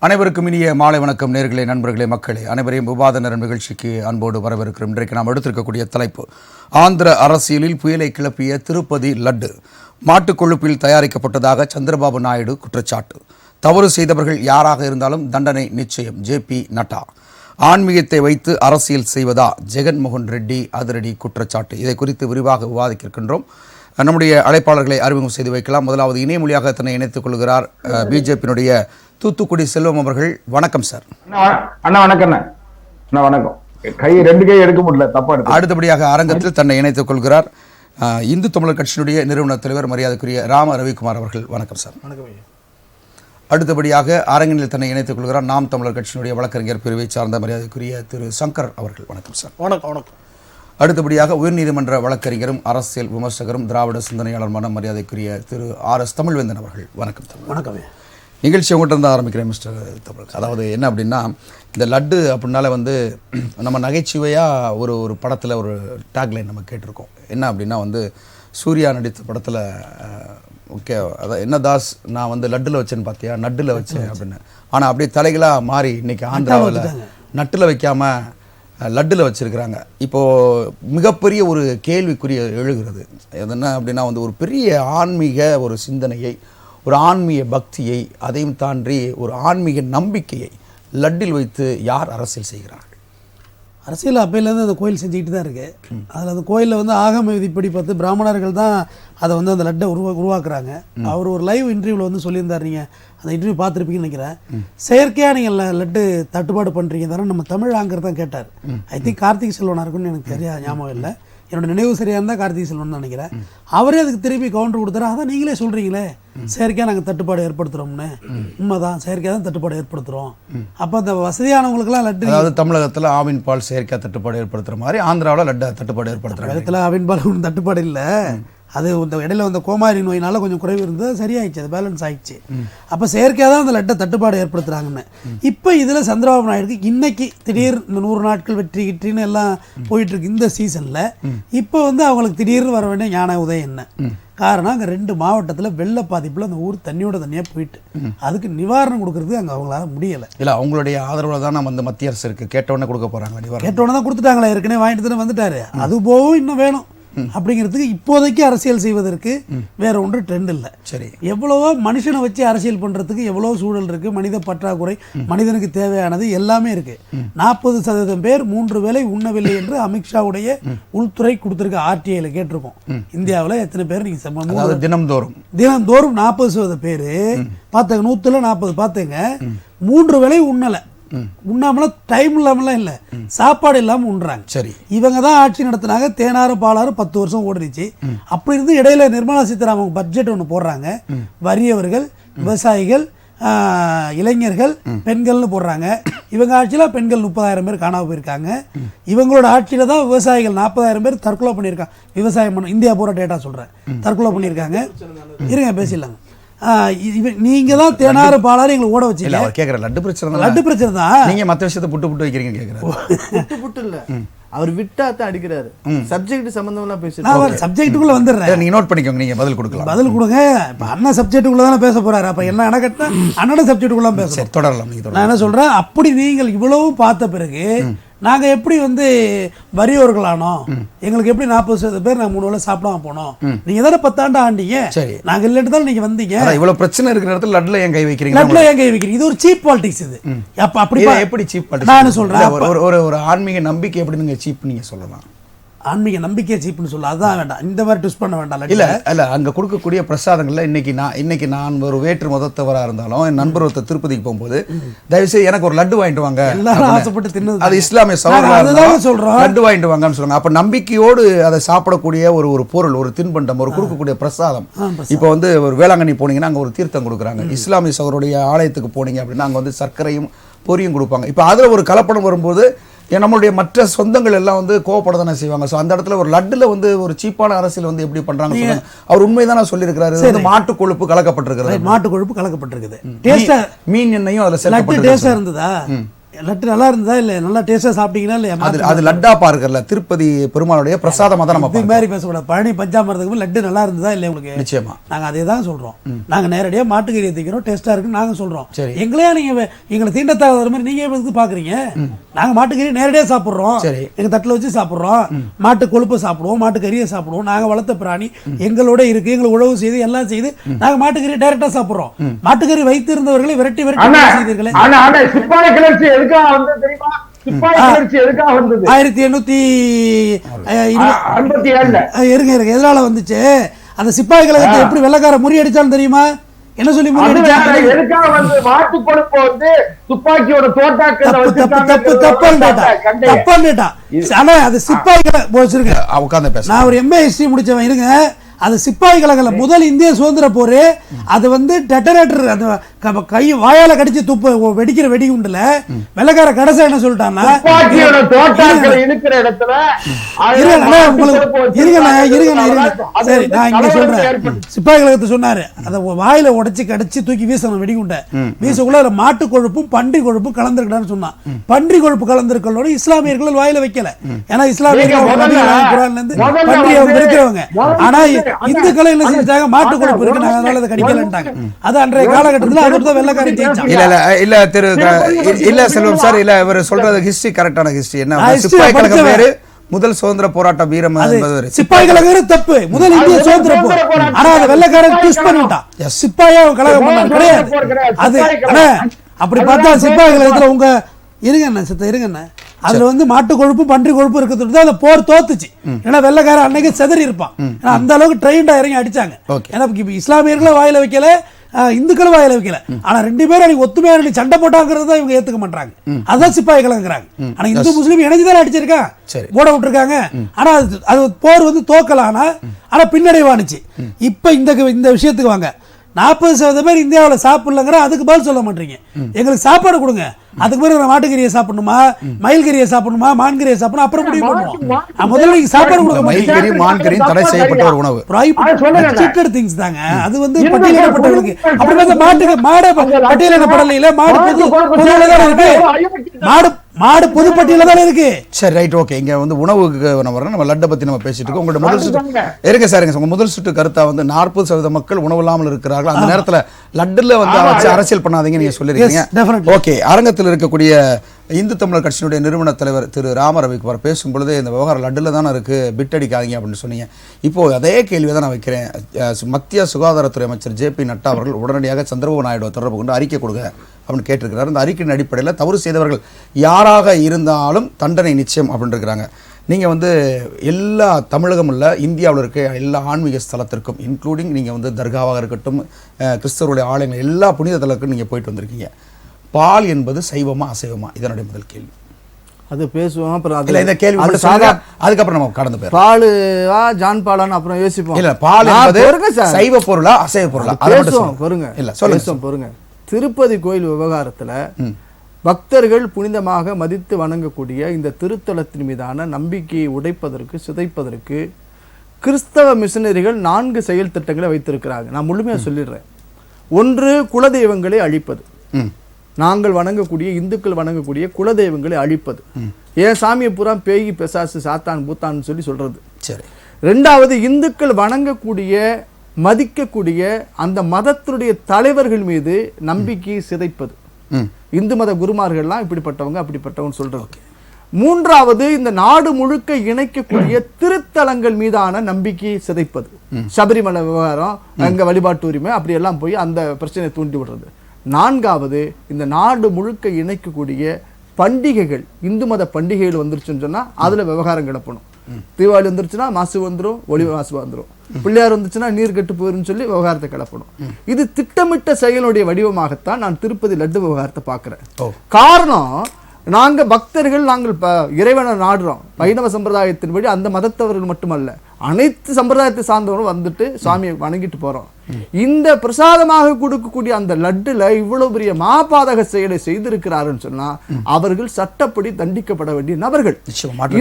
அனைவருக்கும் இனிய மாலை வணக்கம். நேர்களே, நண்பர்களே, மக்களே அனைவரையும் விவாத நேரம் நிகழ்ச்சிக்கு அன்போடு வரவேற்கிறோம். இன்றைக்கு நாம் எடுத்திருக்கக்கூடிய தலைப்பு ஆந்திர அரசியலில் புயலை கிளப்பிய திருப்பதி லட்டு. மாட்டுக் கொழுப்பில் தயாரிக்கப்பட்டதாக சந்திரபாபு நாயுடு குற்றச்சாட்டு. தவறு செய்தவர்கள் யாராக இருந்தாலும் தண்டனை நிச்சயம். ஜே.பி. நட்டா. ஆன்மீகத்தை வைத்து அரசியல் செய்வதா? ஜெகன்மோகன் ரெட்டி அதிரடி குற்றச்சாட்டு. இதை குறித்து விரிவாக விவாதிக்க இருக்கின்றோம். நம்முடைய அழைப்பாளர்களை அறிமுகம் செய்து வைக்கலாம். முதலாவது இணைய மொழியாக தன்னை இணைத்துக் கொள்கிறார் பிஜேபியினுடைய தூத்துக்குடி செல்வம் அவர்கள். வணக்கம் சார். அண்ணா வணக்கம். வணக்கம். கை ரெண்டு கை எடுக்க முடியல, தப்பா இருக்கு. அடுத்தபடியாக அரங்கத்தில் தன்னை இணைத்துக் கொள்கிறார் இந்து தமிழர் கட்சியினுடைய நிறுவன தலைவர் மரியாதைக்குரிய ராம ரவிக்குமார் அவர்கள். வணக்கம் சார். வணக்கம். அடுத்தபடியாக அரங்கில் தன்னை இணைத்துக் கொள்கிறார் நாம் தமிழர் கட்சியினுடைய வழக்கறிஞர் பிரிவை சார்ந்த மரியாதைக்குரிய திரு சங்கர் அவர்கள். வணக்கம் சார். வணக்கம். வணக்கம். அடுத்தபடியாக உயர்நீதிமன்ற வழக்கறிஞரும் அரசியல் விமர்சகரும் திராவிட சிந்தனையாளருமான மரியாதைக்குரிய திரு ஆர்.எஸ். தமிழ்வேந்தன் அவர்கள். வணக்கம். வணக்கம். நிகழ்ச்சி உங்கள்கிட்ட இருந்து ஆரம்பிக்கிறேன் மிஸ்டர் தமிழ். அதாவது என்ன அப்படின்னா, இந்த லட்டு அப்படின்னால நம்ம நகைச்சுவையாக ஒரு படத்தில் ஒரு டேக்லைன் நம்ம கேட்டிருக்கோம். என்ன அப்படின்னா சூர்யா நடித்த படத்தில் ஓகே அதான் என்ன தாஸ், நான் லட்டில் வச்சேன்னு பார்த்தியா, நட்டில் வச்சேன் அப்படின்னு. ஆனால் அப்படியே தலைகளாக மாறி இன்றைக்கி ஆந்திராவில் நட்டில் வைக்காமல் லட்டில் வச்சுருக்கிறாங்க. இப்போது மிகப்பெரிய ஒரு கேள்விக்குரிய எழுகிறது. என்ன அப்படின்னா ஒரு பெரிய ஆன்மீக ஒரு சிந்தனையை, ஒரு ஆன்மீக பக்தியை, அதையும் தாண்டி ஒரு ஆன்மீக நம்பிக்கையை லட்டில் வைத்து யார் அரசியல் செய்கிறார்கள்? அரசியல் அப்பையிலேருந்து அந்த கோயில் செஞ்சுக்கிட்டு தான் இருக்குது. அதில் அந்த கோயிலில் ஆகம விதிப்படி பார்த்து பிராமணர்கள் தான் அதை அந்த லட்டை உருவாக்குறாங்க. அவர் ஒரு லைவ் இன்டர்வியூவில் சொல்லியிருந்தார். நீங்கள் அந்த இன்டர்வியூ பார்த்துருப்பீங்கன்னு நினைக்கிறேன். செயற்கையாக நீங்கள் லட்டு தட்டுப்பாடு பண்ணுறீங்க தானே நம்ம தமிழ் ஆங்கர் தான் கேட்டார். ஐ திங்க் கார்த்திக் செல்வனாக இருக்குன்னு எனக்கு தெரியாது, ஞாபகம் இல்லை. என்னோட நினைவு சரியாக இருந்தால் கார்த்திக் செல்வன் தான் நினைக்கிறேன். அவரே அதுக்கு திருப்பி கவுண்டர் கொடுத்தாரு. அதான் நீங்களே சொல்கிறீங்களே செயற்கையாக நாங்கள் தட்டுப்பாடு ஏற்படுத்துகிறோம்னு. உண்மைதான், செயற்கையாக தான் தட்டுப்பாடு ஏற்படுத்துகிறோம். அப்போ அந்த வசதியானவங்களுக்குலாம் லட்டு, அதாவது தமிழகத்தில் ஆவின் பால் செயற்கையாக தட்டுப்பாடு ஏற்படுத்துகிற மாதிரி ஆந்திராவில் லட்டு தட்டுப்பாடு ஏற்படுத்துகிறாங்க. தமிழகத்தில் ஆவின் பால் ஒன்றும் தட்டுப்பாடு இல்லை. அது இந்த இடையில கோமாரி நோயினால கொஞ்சம் குறைவு இருந்தது, சரியாயிடுச்சு, அது பேலன்ஸ் ஆயிடுச்சு. அப்போ செயற்கையாக தான் அந்த லட்டை தட்டுப்பாடு ஏற்படுத்துகிறாங்கன்னு. இப்போ இதில் சந்திரபாபு நாயுடுக்கு இன்னைக்கு திடீர் இந்த 100 நாட்கள் வெற்றின்னு எல்லாம் போயிட்டுருக்கு இந்த சீசனில். இப்போ அவங்களுக்கு திடீர்னு வர வேண்டிய ஞான உதயம் என்ன காரணம்? அங்கே 2 மாவட்டத்தில் வெள்ள பாதிப்பில் அந்த ஊர் தண்ணியோட தண்ணியாக போயிட்டு அதுக்கு நிவாரணம் கொடுக்கறதுக்கு அங்கே அவங்களால முடியலை. இல்லை, அவங்களுடைய ஆதரவில் தான் நம்ம மத்திய அரசு இருக்குது. கேட்டவுடனே கொடுக்க போகிறாங்க. கேட்டவுடனே தான் கொடுத்துட்டாங்களே, ஏற்கனவே வாங்கிட்டு தானே வந்துட்டாரு. அது போகும் இன்னும் வேணும் அப்படிங்கிறதுக்கு இப்போதைக்கு அரசியல் செய்வதற்கு வேற ஒன்று ட்ரெண்ட் இல்லை. சரி, எவ்வளவோ மனுஷனை வச்சு அரசியல் பண்றதுக்கு எவ்வளோ சூழல் இருக்கு. மனித பற்றாக்குறை, மனிதனுக்கு தேவையானது எல்லாமே இருக்கு. 40% பேர் 3 வேளை உண்ணவில்லை என்று அமித்ஷாவுடைய உள்துறை கொடுத்திருக்க ஆர்டிஐல கேட்டிருக்கோம். இந்தியாவில் எத்தனை பேர் நீங்க தினம்தோறும் 40% பேர் பார்த்துங்க, 100ல் 40 பார்த்துங்க 3 வேளை உண்ணலை. உண்ணாமல டைம் இல்லாமலாம் இல்லை, சாப்பாடு இல்லாமல் உண்றாங்க. சரி, இவங்க தான் ஆட்சி நடத்தினாங்க. தேனாறு பாலாறு 10 வருஷம் ஓடிடுச்சு. அப்படி இருந்து இடையில நிர்மலா சீதாராமன் பட்ஜெட் ஒன்று போடுறாங்க. வறியவர்கள், விவசாயிகள், இளைஞர்கள், பெண்கள்னு போடுறாங்க. இவங்க ஆட்சியில் பெண்கள் 30,000 பேர் காணாமல் போயிருக்காங்க. இவங்களோட ஆட்சியில் தான் விவசாயிகள் 40,000 பேர் தற்கொலை பண்ணியிருக்காங்க. விவசாயம் பண்ண இந்தியா பூரா டேட்டா சொல்கிறேன், தற்கொலை பண்ணியிருக்காங்க. இருங்க பேசிடலாங்க. நீங்க தான் தேனாறு பாலாறு எங்களை ஓட வச்சீங்க. கேட்குற லட்டு பிரச்சனை, லட்டு பிரச்சனை தான். நீங்க மற்ற விஷயத்தை புட்டு வைக்கிறீங்க கேட்குறேன். புட்டு இல்லை, அவர் விட்டா தான் அடிக்கிறாரு. சப்ஜெக்ட் சம்பந்தம்லாம் பேசுறாரு. சப்ஜெக்டுக்குள்ள வந்துடுறேன், நீங்க நோட் பண்ணிக்கோங்க. நீங்க பதில் கொடுக்கலாம், பதில் கொடுங்க. இப்ப அண்ணன் சப்ஜெக்டுக்குள்ள தானே பேச போறாரு. அப்ப என்ன அணை கட்டினா அண்ணன் சப்ஜெக்டுக்குள்ள பேச தொடரலாம். நான் என்ன சொல்றேன், அப்படி நீங்கள் இவ்வளவு பார்த்த பிறகு நாங்க எப்படி வறியவர்களானோம், எங்களுக்கு எப்படி 40% பேர் நாங்க 3 வேளை சாப்பிடாம போனோம். நீங்க தானே 10 ஆண்டு ஆண்டீங்க, நாங்க இல்லட்டு தான் நீங்க வந்தீங்க. இவ்வளவு பிரச்சனை இருக்கிற இடத்துல லட்ல ஏன் கை வைக்கிறீங்க? லட்ல ஏன் கை வைக்கிறீங்க? இது ஒரு சீப் பாலிடிக்ஸ். இது அப்ப அப்படி எப்படி சீப் பாலிடிக்ஸ்? நான் சொல்றேன், ஒரு ஆன்மீக நம்பிக்கை எப்படி நீங்க சீப் நீங்க சொல்லலாம்? ஆன்மீக நம்பிக்கை சீப்னு சொல்ல அதான் வேண்டாம், இந்த மாதிரி ட்விஸ்ட் பண்ண வேண்டாம். இல்ல அங்க கொடுக்கக்கூடிய பிரசாதங்கள்ல இன்னைக்கு நான் ஒரு வேற்று மதத்தவரா இருந்தாலும் என் நண்பர் ஒருத்தர் திருப்பதிக்கு போகும்போது தயவுசெய்து எனக்கு ஒரு லட்டு வாங்கிட்டு வாங்க, எல்லாரும் ஆசைப்பட்டு தின்னது, அது இஸ்லாமிய சகோதரர்கள் சொல்றோம், லட்டு வாங்கிட்டு வாங்கன்னு சொல்லுவாங்க. அப்ப நம்பிக்கையோடு அதை சாப்பிடக்கூடிய ஒரு பொருள், ஒரு தின்பண்டம், ஒரு கொடுக்கக்கூடிய பிரசாதம். இப்போ ஒரு வேளாங்கண்ணி போனீங்கன்னா அங்க ஒரு தீர்த்தம் கொடுக்குறாங்க. இஸ்லாமிய சகோதரருடைய ஆலயத்துக்கு போனீங்க அப்படின்னா அங்க சர்க்கரையும் பொரியும் கொடுப்பாங்க. இப்போ அதுல ஒரு கலப்படம் வரும்போது நம்மளுடைய மற்ற சொந்தங்கள் எல்லாம் கோவப்பட தானே செய்வாங்க. ஸோ அந்த இடத்துல ஒரு லட்டுல ஒரு சீப்பான அரசியல் எப்படி பண்றாங்க? அவர் உண்மைதானே சொல்லியிருக்கிறாரு. மாட்டு கொழுப்பு கலக்கப்பட்டிருக்கிறது, மாட்டு கொழுப்பு கலக்கப்பட்டிருக்குது. டேஸ்டா மீன் எண்ணெயும் அதுல லட்டு டேஸ்டா இருந்ததா? லட்டு நல்லா இருந்ததா இல்லை நல்லா டேஸ்ட்டாக சாப்பிட்டீங்கன்னா இல்லையா அது லட்டா பார்க்கறல திருப்பதி பெருமாளுடைய பிரசாதமாக தான் நம்ம இது மாதிரி பேசக்கூடாது. பழனி பஞ்சாமிரத்துக்கு லட்டு நல்லா இருந்ததா இல்லை உங்களுக்கு? நிச்சயமா நாங்கள் அதே தான் சொல்கிறோம். நாங்கள் நேரடியாக மாட்டுக்கறி எடுத்துக்கிறோம், டேஸ்ட்டாக இருக்குன்னு நாங்கள் சொல்கிறோம். சரி. எங்களையா நீங்கள் எங்களை தீண்டத்தாத மாதிரி நீங்கள் எதுக்கு பார்க்குறீங்க? நாங்கள் மாட்டுக்கறி நேரடியாக சாப்பிட்றோம், சரி. எங்கள் தட்டில் வச்சு சாப்பிட்றோம், மாட்டு கொழுப்பு சாப்பிடுவோம், மாட்டுக்கறியை சாப்பிடுவோம். நாங்கள் வளர்த்த பிராணி எங்களோட இருக்குது, எங்களுக்கு உழவு செய்து எல்லாம் செய்து நாங்கள் மாட்டுக்கறி டைரெக்டாக சாப்பிட்றோம். மாட்டுக்கறி வைத்திருந்தவர்களை விரட்டி செய்தீர்களே. சிப்பாய் கிளர்ச்சி எதுக்காக வந்து தெரியுமா? சிப்பாய் கிளர்ச்சி எதுக்காக வந்தது? 1857 இருங்க எதனால வந்துச்சு? அந்த சிப்பாய் கழகத்தை எப்படி வெள்ளக்கார முறியடிச்சாலும் தெரியுமா? என்ன சொல்லி முறியடிச்சாங்க? எதுக்காக வந்து மாட்டு கொழுப்பு வந்து துப்பாக்கியோட தோட்டாக்கல்ல தப்பான்னுட்டா. ஆனா அது சிப்பாய் கழகம் வச்சிருக்க உட்கார்ந்து பேச. நான் ஒரு MA ஹிஸ்டரி முடிச்சவன். இருங்க, அது சிப்பாய் கழகல முதல் இந்திய சுதந்திர போரு. அது வந்து டெட்டரேட்டர், அந்த கை வாயால கடிச்சு துப்பு வெடிக்கிற வெடிகுண்டுல வெள்ளக்கார கடைசி என்ன சொல்லிட்டான்னா, சரி நான் இங்க சொல்றேன், சிப்பாய் கழகத்தை சொன்னாரு அதை வாயில உடைச்சு கடிச்சு தூக்கி வீசணும் வெடிகுண்ட. வீசக்குள்ள அதுல மாட்டு கொழுப்பும் பன்றி கொழுப்பும் கலந்துருக்கலாம்னு சொன்னான். பன்றி கொழுப்பு கலந்திருக்கலோட இஸ்லாமியர்கள் வாயில வைக்கல. ஏன்னா இஸ்லாமியர்கள் குர்ஆன்ல இருந்து பன்றி அவங்க இருக்கிறவங்க. ஆனா இந்துக்களை என்ன செஞ்சாங்க, மாட்டு கொழுப்பு இருக்கு நாங்க அதனால அதை கடிக்கலன்ட்டாங்க. அது அன்றைய காலகட்டத்தில் அதுதான் வெள்ளக்காரி ஜெயிச்சாங்க. இல்ல திரு இல்ல செல்வம் சார், இல்ல இவர் சொல்றது ஹிஸ்டரி கரெக்டான ஹிஸ்டரி. என்ன சிப்பாய் கழகம் பேரு முதல் சுதந்திர போராட்ட வீரம் என்பது சிப்பாய் கழகம் தப்பு, முதல் இந்திய சுதந்திர போர். ஆனா அது வெள்ளக்காரன் ட்விஸ்ட் பண்ணிட்டான், சிப்பாயா கழகம் பண்ணான் கிடையாது. அது அப்படி பார்த்தா சிப்பாய் கழகத்துல உங்க இருங்க சித்த இருங்க, அதுல வந்து மாட்டு கொழுப்பு பன்றி கொழுப்பு இருக்கிறது அந்த போர் தோத்துச்சு. ஏன்னா வெள்ளக்கார அன்னைக்கு செதறி இருப்பான். ஏன்னா அந்த அளவுக்கு ட்ரெயின்டா இறங்கி அடிச்சாங்க. ஏன்னா இஸ்லாமியர்களும் வாயில வைக்கல, இந்துக்களும் வாயில வைக்கல. ஆனா 2 பேரும் அன்னைக்கு ஒத்துமையா சண்டை போட்டாங்கிறத இவங்க ஏத்துக்க மாட்டாங்க. அதான் சிப்பாய் கலங்குறாங்க. ஆனா இந்து முஸ்லீம் இணைஞ்சுதான் அடிச்சிருக்கான், போட விட்டுருக்காங்க. ஆனா அது போர் வந்து தோக்கலாம். ஆனா பின்னடைவானுச்சு. இப்ப இந்த விஷயத்துக்கு வாங்க. 40% பேர் இந்தியாவில் சாப்பிடலங்கிற அதுக்கு பதில் சொல்ல மாட்டீங்க. எங்களுக்கு சாப்பாடு கொடுங்க, அதுக்கு பிறகு மாட்டுக்கறியை சாப்பிடணுமா, மயில்கறியை சாப்பிடணுமா, மான்கறியை சாப்பிடணும், அப்புறம் முடிவு பண்ணுவோம். முதல்ல சாப்பாடு கொடுக்க மயில்கறி மான்கறியும் தடை செய்யப்பட்ட ஒரு உணவு, ரெஸ்ட்ரிக்டட் திங்ஸ் தாங்க. அது வந்து பட்டியலிடப்பட்டவர்களுக்கு. அப்படி பார்த்தா மாடு பட்டியலிடப்படல, மாடு பொதுவில் தான் இருக்கு, மாடு பொது பட்டியல தானே இருக்கு. சரி ரைட் ஓகே. இங்க வந்து உணவுக்கு நம்ம லட்டை பத்தி நம்ம பேசிட்டு இருக்கோம். உங்களோட முதல் சுட்டு இருங்க சார், உங்க முதல் சுட்டு கருத்தா வந்து 40% மக்கள் உணவு இல்லாமல் இருக்கிறார்கள். அந்த நேரத்துல லட்டுல வந்து வச்சு அரசியல் பண்ணாதீங்க நீங்க சொல்லிருக்கீங்க. ஓகே, அரங்கத்தில் இருக்கக்கூடிய இந்து தமிழர் கட்சியினுடைய நிறுவன தலைவர் திரு ராமரவிக்குமார் பேசும்பொழுது இந்த விவகாரம் லட்டுல தானே இருக்கு, பிட் அடிக்காதீங்க அப்படின்னு சொன்னீங்க. இப்போ அதே கேள்வியை தான் நான் வைக்கிறேன். மத்திய சுகாதாரத்துறை அமைச்சர் JP நட்டா அவர்கள் உடனடியாக சந்திரபாபு நாயுடு தொடர்பு கொண்டு அறிக்கை கொடுங்க அப்படின்னு கேட்டிருக்கிறார். அந்த அறிக்கையின் அடிப்படையில் தவறு செய்தவர்கள் யாராக இருந்தாலும் தண்டனை நிச்சயம் அப்படின்னு இருக்கிறாங்க. நீங்கள் வந்து எல்லா தமிழகம் உள்ள இந்தியாவில் இருக்க எல்லா ஆன்மீக ஸ்தலத்திற்கும் இன்க்ளூடிங் நீங்கள் வந்து தர்காவாக இருக்கட்டும், கிறிஸ்தவருடைய ஆலயங்கள், எல்லா புனித தலத்துக்கும் நீங்கள் போயிட்டு வந்திருக்கீங்க. பால் என்பது சைவமா அசைவமா? இதனுடைய முதல் கேள்வி. அது பேசுவோம். அப்புறம் அதுல இந்த கேள்வி அதுக்கப்புறம் நம்ம கடந்து போயிடும். பாலுவா ஜான் பாலான்னு அப்புறம் யோசிப்போம். இல்ல, பால் என்பது சைவ பொருளா அசைவ பொருளா? பேசுவோம் பொறுங்க. இல்ல சொல்லுங்க பொறுங்க. திருப்பதி கோயில் விவகாரத்துல பக்தர்கள் புனிதமாக மதித்து வணங்கக்கூடிய இந்த திருத்தலத்தின் மீதான நம்பிக்கையை உடைப்பதற்கு, சிதைப்பதற்கு கிறிஸ்தவ மிஷனரிகள் 4 செயல் திட்டங்களை வைத்திருக்கிறாங்க. நான் முழுமையா சொல்லிடுறேன். 1, குலதெய்வங்களை அழிப்பது. நாங்கள் வணங்கக்கூடிய இந்துக்கள் வணங்கக்கூடிய குலதெய்வங்களை அழிப்பது. ஏன் சாமியை பூரா பேய் பெசாசு சாத்தான் பூத்தான் சொல்லி சொல்றது. சரி. 2வது, இந்துக்கள் வணங்கக்கூடிய மதிக்கக்கூடிய அந்த மதத்தினுடைய தலைவர்கள் மீது நம்பிக்கையை சிதைப்பது. இந்து மத குருமார்கள்லாம் இப்படிப்பட்டவங்க அப்படிப்பட்டவங்க சொல்றது. 3வது, இந்த நாடு முழுக்க இணைக்கக்கூடிய திருத்தலங்கள் மீதான நம்பிக்கையை சிதைப்பது. சபரிமலை விவகாரம், அங்க வழிபாட்டு உரிமை அப்படி எல்லாம் போய் அந்த பிரச்சனையை தூண்டி விடுறது. 4வது, இந்த நாடு முழுக்க இணைக்கக்கூடிய பண்டிகைகள், இந்து மத பண்டிகைகள் வந்துருச்சுன்னு சொன்னா அதுல விவகாரம் கிளப்பணும். தீபாவளி வந்துருச்சுன்னா மாசு வந்துடும், ஒளி மாசு வந்துடும். பிள்ளையார் வந்துச்சுன்னா நீர் கெட்டு போயிருன்னு சொல்லி விவகாரத்தை கிளப்பணும். இது திட்டமிட்ட செயலுடைய வடிவமாகத்தான் நான் திருப்பதி லட்டு விவகாரத்தை பார்க்கிறேன். காரணம், நாங்க பக்தர்கள், நாங்கள் இறைவனை நாடுறோம். வைணவ சம்பிரதாயத்தின்படி அந்த மதத்தவர்கள் மட்டுமல்ல, அனைத்து சம்பிரதாயத்தை சார்ந்தவரும் வந்துட்டு சுவாமியை வணங்கிட்டு போறோம். இந்த பிரசாதமாக கொடுக்கக்கூடிய அந்த லட்டுல இவ்வளவு பெரிய மாபாதக செயலை செய்திருக்கிறாருன்னு சொன்னா அவர்கள் சட்டப்படி தண்டிக்கப்பட வேண்டிய நபர்கள்.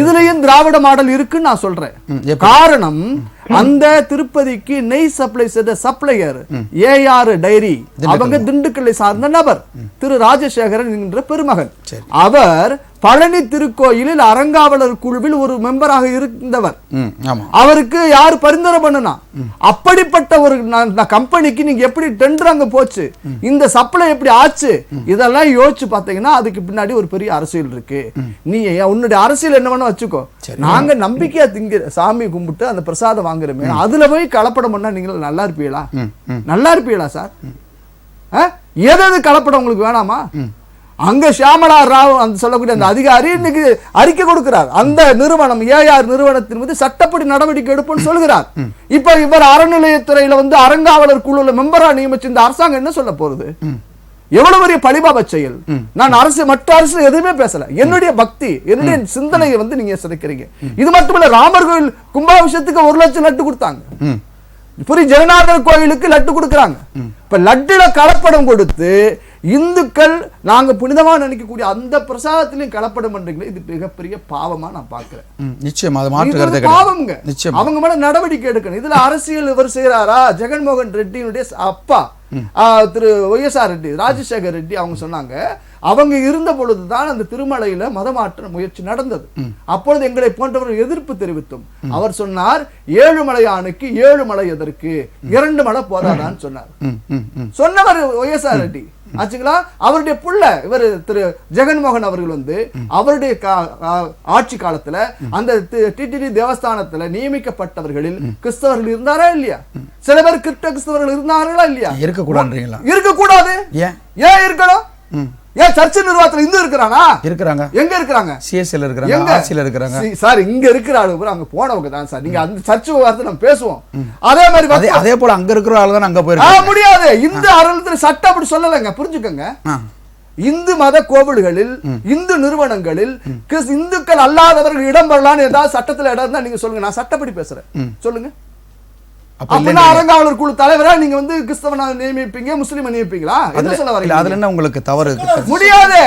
இதுலயும் திராவிட மாடல் இருக்குன்னு நான் சொல்றேன். காரணம், அந்த திருப்பதிக்கு நெய் சப்ளை செய்த சப்ளையர் ஏஆர் டைரி, அவங்க திண்டுக்கல்லை சார்ந்த நபர், திரு ராஜசேகரன் என்கிற பெருமகன். அவர் பழனி திருக்கோயிலில் அறங்காவலர் குழுவில் ஒரு மெம்பராக இருந்தவர். அவருக்கு யாரு பரிந்துரை பண்ணுனா? அப்படிப்பட்ட ஒரு கம்பெனிக்கு நீங்க எப்படி டெண்டர் அங்க போச்சு, இந்த சப்ளை எப்படி ஆச்சு, இதெல்லாம் யோசிச்சு பாத்தீங்கன்னா அதுக்கு பின்னாடி ஒரு பெரிய அரசியல் இருக்கு. நீ உன்னுடைய அரசியல் என்ன வேணா வச்சுக்கோ, நாங்க நம்பிக்கையா சாமி கும்பிட்டு அந்த பிரசாதம் வாங்குறோமே, அதுல போய் கலப்படம் பண்ணா நீங்க நல்லா இருப்பீங்களா? நல்லா இருப்பீங்களா சார்? எது கலப்படம் உங்களுக்கு வேணாமா? அங்க ஷியாமலா ராவ் அந்த சொல்லக்கூடிய அந்த அதிகாரி இன்னைக்கு அறிக்கை கொடுக்கிறார். அந்த நிறுவனம் ஏஆர் நிறுவனத்தின் மீது சட்டப்படி நடவடிக்கை எடுப்புன்னு சொல்கிறார். இப்ப இவர் அறநிலையத்துறையில வந்து அறங்காவலர் குழுல மெம்பரா நியமிச்சு இந்த அரசாங்கம் என்ன சொல்ல போறது? எவ்வளவு பெரிய பழிபாப செயல். நான் அரசு மற்ற அரசு எதுவுமே பேசல, என்னுடைய பக்தி என்னுடைய சிந்தனையை வந்து நீங்க சிதைக்கிறீங்க. இது மட்டுமல்ல, ராமர் கோயில் கும்பாபிஷேகத்துக்கு 1 லட்சம் லட்டு கொடுத்தாங்க, புரி ஜெகநாதர் கோயிலுக்கு லட்டு கொடுக்கறாங்க. இப்ப லட்டுல கலப்படம் கொடுத்து இந்துக்கள் நாங்க புனிதமா நினைக்கக்கூடிய அந்த பிரசாதத்திலையும் கலப்படம் பண்றீங்களே, இது மிகப்பெரிய பாவமா நான் பாக்குறேன். நிச்சயமா அது மாற்று கருத்து பாவம்ங்க. அவங்க மேல நடவடிக்கை எடுக்கணும். இதுல அரசியல் இவர் செய்யறாரா? ஜெகன்மோகன் ரெட்டியினுடைய அப்பா திரு ஒய்எஸ்ஆர் ரெட்டி, ராஜசேகர் ரெட்டி அவங்க சொன்னாங்க, அவங்க இருந்த பொழுதுதான் அந்த திருமலையில மதமாற்ற முயற்சி நடந்தது. அப்பொழுது எங்களை போன்றவர்கள் எதிர்ப்பு தெரிவித்தோம். அவர் சொன்னார், 7 மலையானுக்கு 7 மலை எதற்கு, 2 மலை போதாதான்னு சொன்னார். சொன்னவர் ஒய்எஸ்ஆர் ரெட்டி ஆச்சுங்களா. அவருடைய புள்ள இவர் திரு ஜெகன்மோகன் அவர்கள் வந்து அவருடைய ஆட்சி காலத்துல அந்த டிடிடி தேவஸ்தானத்துல நியமிக்கப்பட்டவர்களில் கிறிஸ்தவர்கள் இருந்தாரா இல்லையா? சில பேர் கிறிஸ்தவர்கள் இருந்தார்களா இல்லையா? இருக்கக்கூடாது. ஏன் இருக்கணும்? ஏன் சர்ச்சை நிர்வாகத்துல இந்து இருக்கிறானா? இருக்கிறாங்க. எங்க இருக்கிறாங்க? சிஎஸ்எல் இருக்கிறாங்க, ஆர்சில இருக்கிறாங்க. சார் இங்க இருக்கிறாங்க, அங்க போனவங்க தான் சார். நீங்க அந்த சர்ச்சை விவகாரத்தை நம்ம பேசுவோம். அதே மாதிரி அதே போல அங்க இருக்கிற ஆளு தான் அங்க போயிருக்காங்க. முடியாது. இந்து அறநிலையத்துறை சட்டம் அப்படி சொல்லலைங்க, புரிஞ்சுக்கங்க. இந்து மத கோவில்களில் இந்து நிறுவனங்களில் இந்துக்கள் அல்லாதவர்கள் இடம் பெறலான்னு ஏதாவது சட்டத்துல இடம் இருந்தா நீங்க சொல்லுங்க, நான் சட்டப்படி பேசுறேன், சொல்லுங்க. அறங்காவலர் குழு தலைவரா நீங்க வந்து கிறிஸ்தவனை நியமிப்பீங்க, முஸ்லிம் நியமிப்பீங்களா? என்ன சொல்ல வரீங்க? அதுல என்ன உங்களுக்கு தவறு? முடியாது.